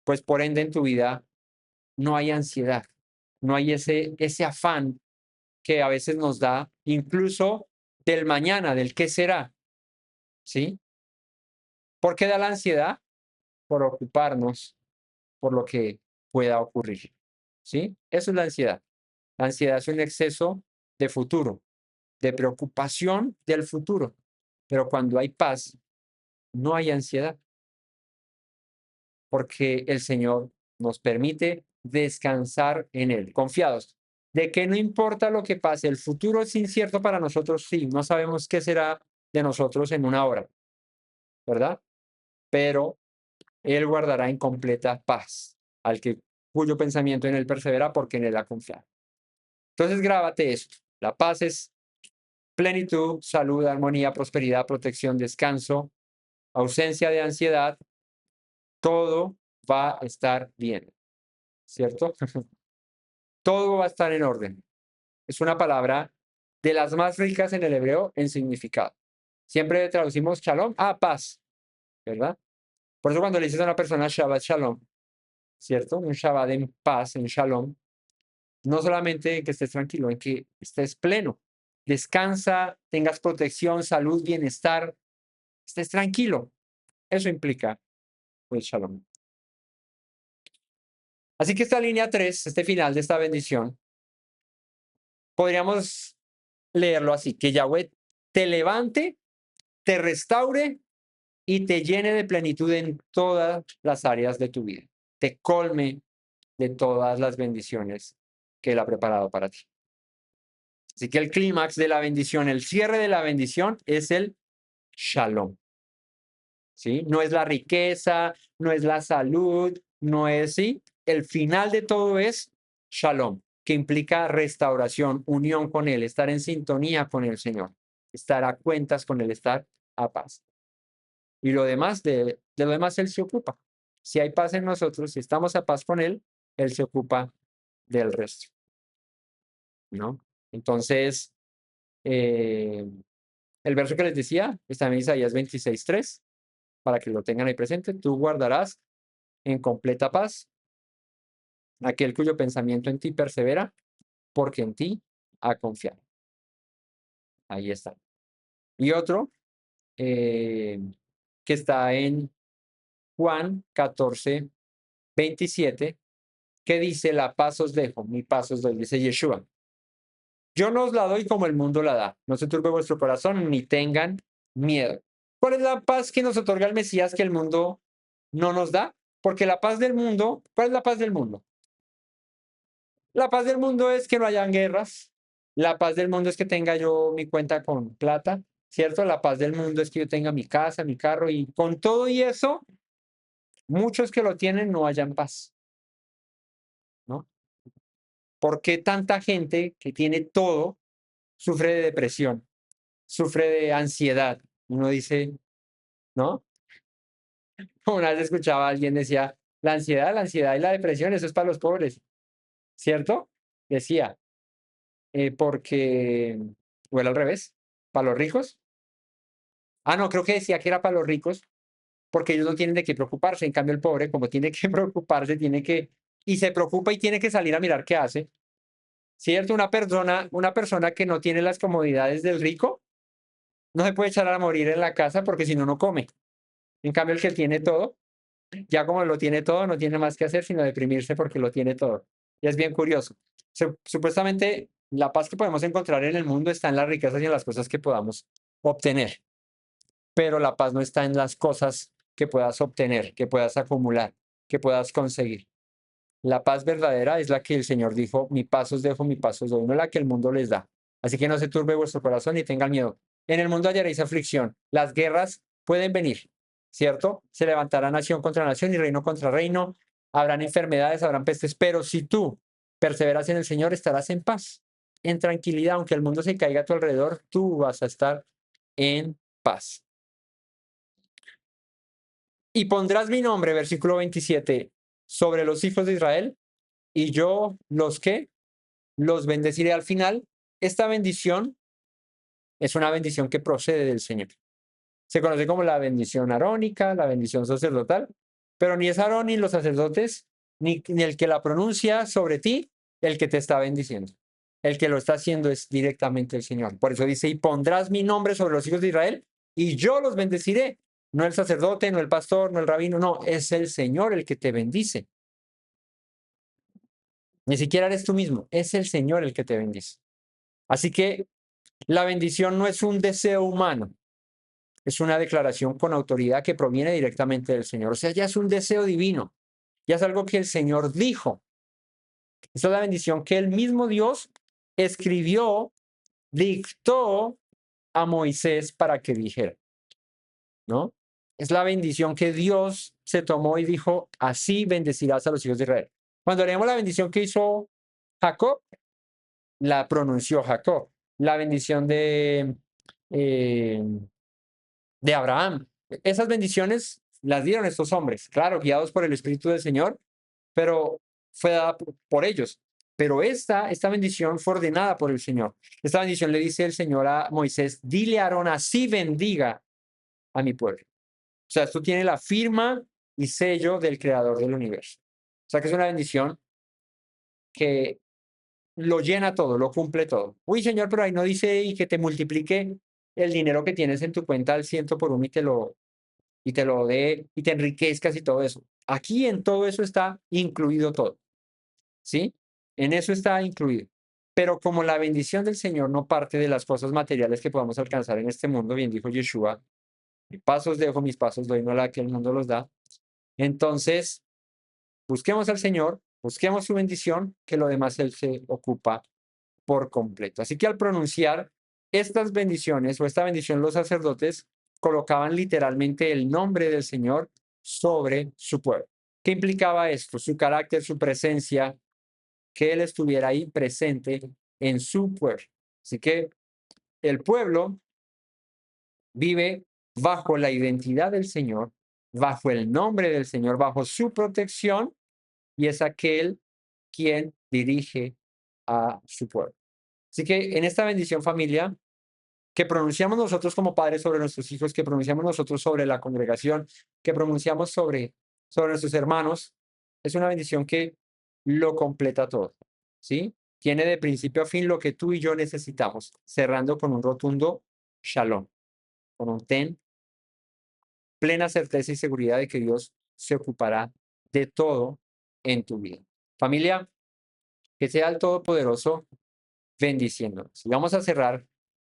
pues por ende en tu vida no hay ansiedad, no hay ese afán que a veces nos da, incluso del mañana, del qué será, ¿sí? ¿Por qué da la ansiedad? Por ocuparnos por lo que pueda ocurrir, ¿sí? Eso es la ansiedad. La ansiedad es un exceso de futuro, de preocupación del futuro. Pero cuando hay paz, no hay ansiedad, porque el Señor nos permite descansar en Él, confiados de que no importa lo que pase, el futuro es incierto para nosotros, sí, no sabemos qué será de nosotros en una hora, ¿verdad? Pero Él guardará en completa paz al que cuyo pensamiento en Él persevera porque en Él ha confiado. Entonces, grábate esto. La paz es plenitud, salud, armonía, prosperidad, protección, descanso, ausencia de ansiedad. Todo va a estar bien, ¿cierto? Todo va a estar en orden. Es una palabra de las más ricas en el hebreo en significado. Siempre traducimos shalom a paz, ¿verdad? Por eso cuando le dices a una persona Shabbat Shalom, ¿cierto? Un Shabbat en paz, en shalom, no solamente en que estés tranquilo, en que estés pleno. Descansa, tengas protección, salud, bienestar, estés tranquilo. Eso implica el shalom. Así que esta línea 3, este final de esta bendición, podríamos leerlo así, que Yahweh te levante, te restaure y te llene de plenitud en todas las áreas de tu vida. Te colme de todas las bendiciones que Él ha preparado para ti. Así que el clímax de la bendición, el cierre de la bendición es el shalom. ¿Sí? No es la riqueza, no es la salud, no es, ¿sí? El final de todo es shalom, que implica restauración, unión con Él, estar en sintonía con el Señor, estar a cuentas con Él, estar a paz. Y lo demás, de lo demás Él se ocupa. Si hay paz en nosotros, si estamos a paz con Él, Él se ocupa del resto, ¿no? Entonces, el verso que les decía está en Isaías 26:3, para que lo tengan ahí presente. Tú guardarás en completa paz aquel cuyo pensamiento en ti persevera, porque en ti ha confiado. Ahí está. Y otro que está en Juan 14:27, que dice: la paz os dejo, mi paz os doy, dice Yeshua. Yo no os la doy como el mundo la da. No se turbe vuestro corazón ni tengan miedo. ¿Cuál es la paz que nos otorga el Mesías que el mundo no nos da? Porque la paz del mundo, ¿cuál es la paz del mundo? La paz del mundo es que no hayan guerras. La paz del mundo es que tenga yo mi cuenta con plata. ¿cierto? La paz del mundo es que yo tenga mi casa, mi carro, y con todo y eso, muchos que lo tienen no hallan paz, ¿no? ¿Por qué tanta gente que tiene todo sufre de depresión, sufre de ansiedad? Uno dice, ¿no? Una vez escuchaba a alguien decía, la ansiedad y la depresión, eso es para los pobres, ¿cierto? Decía, porque, o era al revés, para los ricos. Ah, no, creo que decía que era para los ricos, porque ellos no tienen de qué preocuparse. En cambio, el pobre, como tiene que preocuparse, tiene que, y se preocupa y tiene que salir a mirar qué hace. ¿Cierto? Una persona que no tiene las comodidades del rico, no se puede echar a morir en la casa porque si no, no come. En cambio, el que tiene todo, ya como lo tiene todo, no tiene más que hacer sino deprimirse porque lo tiene todo. Y es bien curioso. Supuestamente, la paz que podemos encontrar en el mundo está en las riquezas y en las cosas que podamos obtener. Pero la paz no está en las cosas que puedas obtener, que puedas acumular, que puedas conseguir. La paz verdadera es la que el Señor dijo, mi paz os dejo, mi paz os doy, no la que el mundo les da. Así que no se turbe vuestro corazón ni tengan miedo. En el mundo hallaréis aflicción. Las guerras pueden venir, ¿cierto? Se levantará nación contra nación y reino contra reino. Habrán enfermedades, habrán pestes, pero si tú perseveras en el Señor, estarás en paz, en tranquilidad, aunque el mundo se caiga a tu alrededor, tú vas a estar en paz. Y pondrás mi nombre, versículo 27, sobre los hijos de Israel, y yo los que los bendeciré al final. Esta bendición es una bendición que procede del Señor. Se conoce como la bendición arónica, la bendición sacerdotal, pero ni es Aarón ni los sacerdotes, ni el que la pronuncia sobre ti, el que te está bendiciendo. El que lo está haciendo es directamente el Señor. Por eso dice, y pondrás mi nombre sobre los hijos de Israel, y yo los bendeciré. No el sacerdote, no el pastor, no el rabino, no, es el Señor el que te bendice. Ni siquiera eres tú mismo, es el Señor el que te bendice. Así que la bendición no es un deseo humano, es una declaración con autoridad que proviene directamente del Señor. O sea, ya es un deseo divino, ya es algo que el Señor dijo. Esta es la bendición que el mismo Dios escribió, dictó a Moisés para que dijera, ¿no? Es la bendición que Dios se tomó y dijo, así bendecirás a los hijos de Israel. Cuando leemos la bendición que hizo Jacob, la pronunció Jacob. La bendición eh, de Abraham. Esas bendiciones las dieron estos hombres, claro, guiados por el Espíritu del Señor, pero fue dada por ellos. Pero esta bendición fue ordenada por el Señor. Esta bendición le dice el Señor a Moisés, dile a Aarón, así bendiga a mi pueblo. O sea, esto tiene la firma y sello del Creador del universo. O sea, que es una bendición que lo llena todo, lo cumple todo. Uy, Señor, pero ahí no dice y que te multiplique el dinero que tienes en tu cuenta al ciento por uno y te lo dé y te enriquezcas y todo eso. Aquí en todo eso está incluido todo, ¿sí? En eso está incluido. Pero como la bendición del Señor no parte de las cosas materiales que podamos alcanzar en este mundo, bien dijo Yeshua, mis pasos dejo, mis pasos doy, no la que el mundo los da. Entonces, busquemos al Señor, busquemos su bendición, que lo demás Él se ocupa por completo. Así que al pronunciar estas bendiciones o esta bendición, los sacerdotes colocaban literalmente el nombre del Señor sobre su pueblo. ¿Qué implicaba esto? Su carácter, su presencia, que Él estuviera ahí presente en su pueblo. Así que el pueblo vive bajo la identidad del Señor, bajo el nombre del Señor, bajo su protección, y es aquel quien dirige a su pueblo. Así que en esta bendición familia que pronunciamos nosotros como padres sobre nuestros hijos, que pronunciamos nosotros sobre la congregación, que pronunciamos sobre nuestros hermanos, es una bendición que lo completa todo, ¿sí? Tiene de principio a fin lo que tú y yo necesitamos, cerrando con un rotundo shalom, con un ten, plena certeza y seguridad de que Dios se ocupará de todo en tu vida. Familia, que sea el Todopoderoso bendiciéndonos. Y vamos a cerrar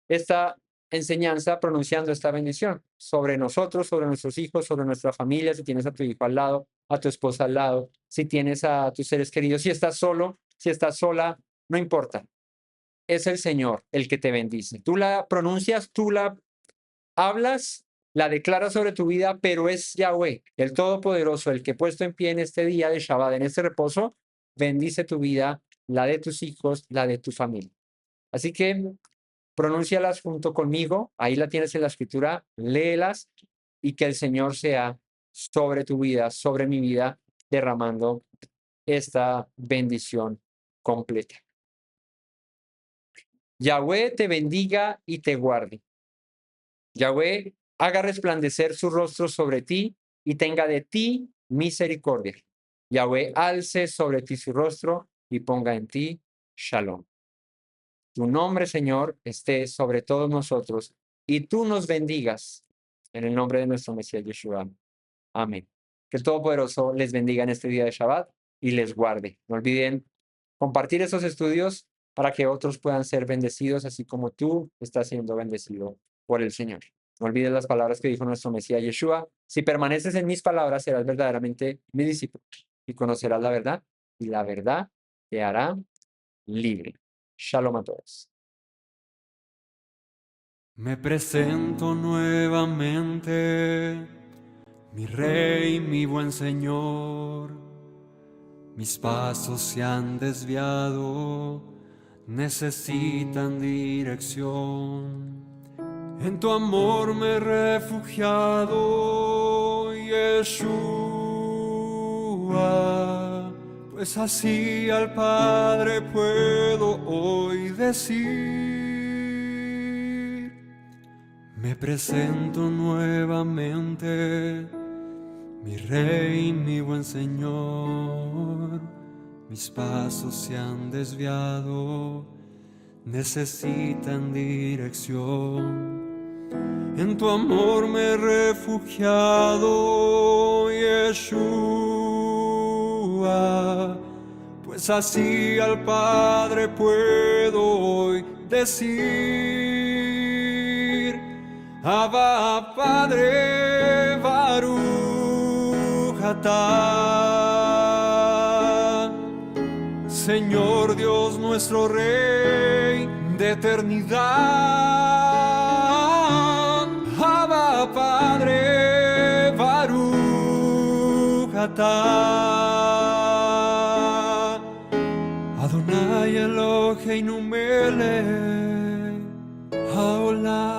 esta enseñanza pronunciando esta bendición sobre nosotros, sobre nuestros hijos, sobre nuestra familia, si tienes a tu hijo al lado, a tu esposa al lado, si tienes a tus seres queridos, si estás solo, si estás sola, no importa. Es el Señor el que te bendice. Tú la pronuncias, tú la hablas, la declaras sobre tu vida, pero es Yahweh, el Todopoderoso, el que puesto en pie en este día de Shabbat, en este reposo, bendice tu vida, la de tus hijos, la de tu familia. Así que pronúncialas junto conmigo, ahí la tienes en la escritura, léelas y que el Señor sea sobre tu vida, sobre mi vida, derramando esta bendición completa. Yahweh te bendiga y te guarde. Yahweh haga resplandecer su rostro sobre ti y tenga de ti misericordia. Yahweh alce sobre ti su rostro y ponga en ti shalom. Tu nombre, Señor, esté sobre todos nosotros y tú nos bendigas en el nombre de nuestro Mesías Yeshua. Amén. Que el Todopoderoso les bendiga en este día de Shabbat y les guarde. No olviden compartir esos estudios para que otros puedan ser bendecidos, así como tú estás siendo bendecido por el Señor. No olvides las palabras que dijo nuestro Mesías Yeshua. Si permaneces en mis palabras, serás verdaderamente mi discípulo y conocerás la verdad, y la verdad te hará libre. Shalom a todos. Me presento nuevamente, mi Rey, mi buen Señor. Mis pasos se han desviado, necesitan dirección. En tu amor me he refugiado, Yeshua, pues así al Padre puedo hoy decir. Me presento nuevamente, mi Rey, mi buen Señor. Mis pasos se han desviado, necesitan dirección. En tu amor me he refugiado, Yeshua, pues así al Padre puedo hoy decir. Abba, Padre, Baruch atah, Señor Dios nuestro Rey de eternidad. Abba, Padre, Baruch atah, Adonai Eloheinu melech haolam.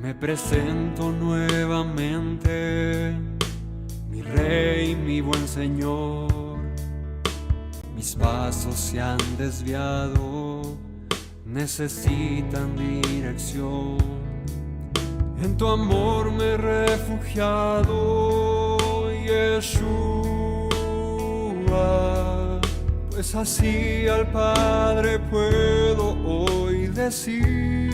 Me presento nuevamente, mi Rey, mi buen Señor. Mis pasos se han desviado, necesitan dirección. En tu amor me he refugiado, Yeshua, pues así al Padre puedo hoy decir.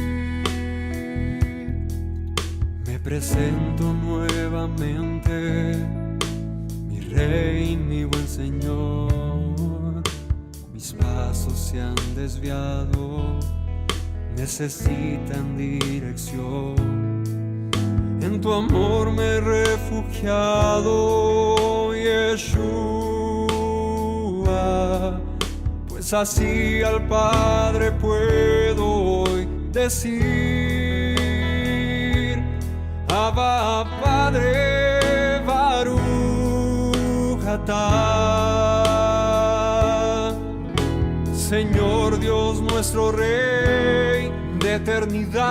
Me presento nuevamente, mi Rey, mi buen Señor. Mis pasos se han desviado, necesitan dirección. En tu amor me he refugiado, Yeshua, pues así al Padre puedo hoy decir. Abba, Padre, Baruch atah, Señor Dios nuestro Rey de eternidad.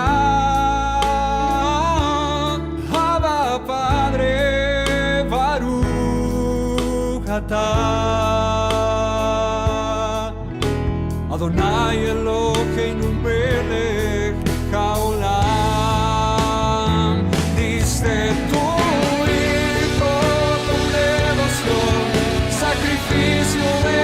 Abba, Padre, Baruch atah, Adonai Eloheinu melech haolam. Diste tu Hijo con devoción, sacrificio de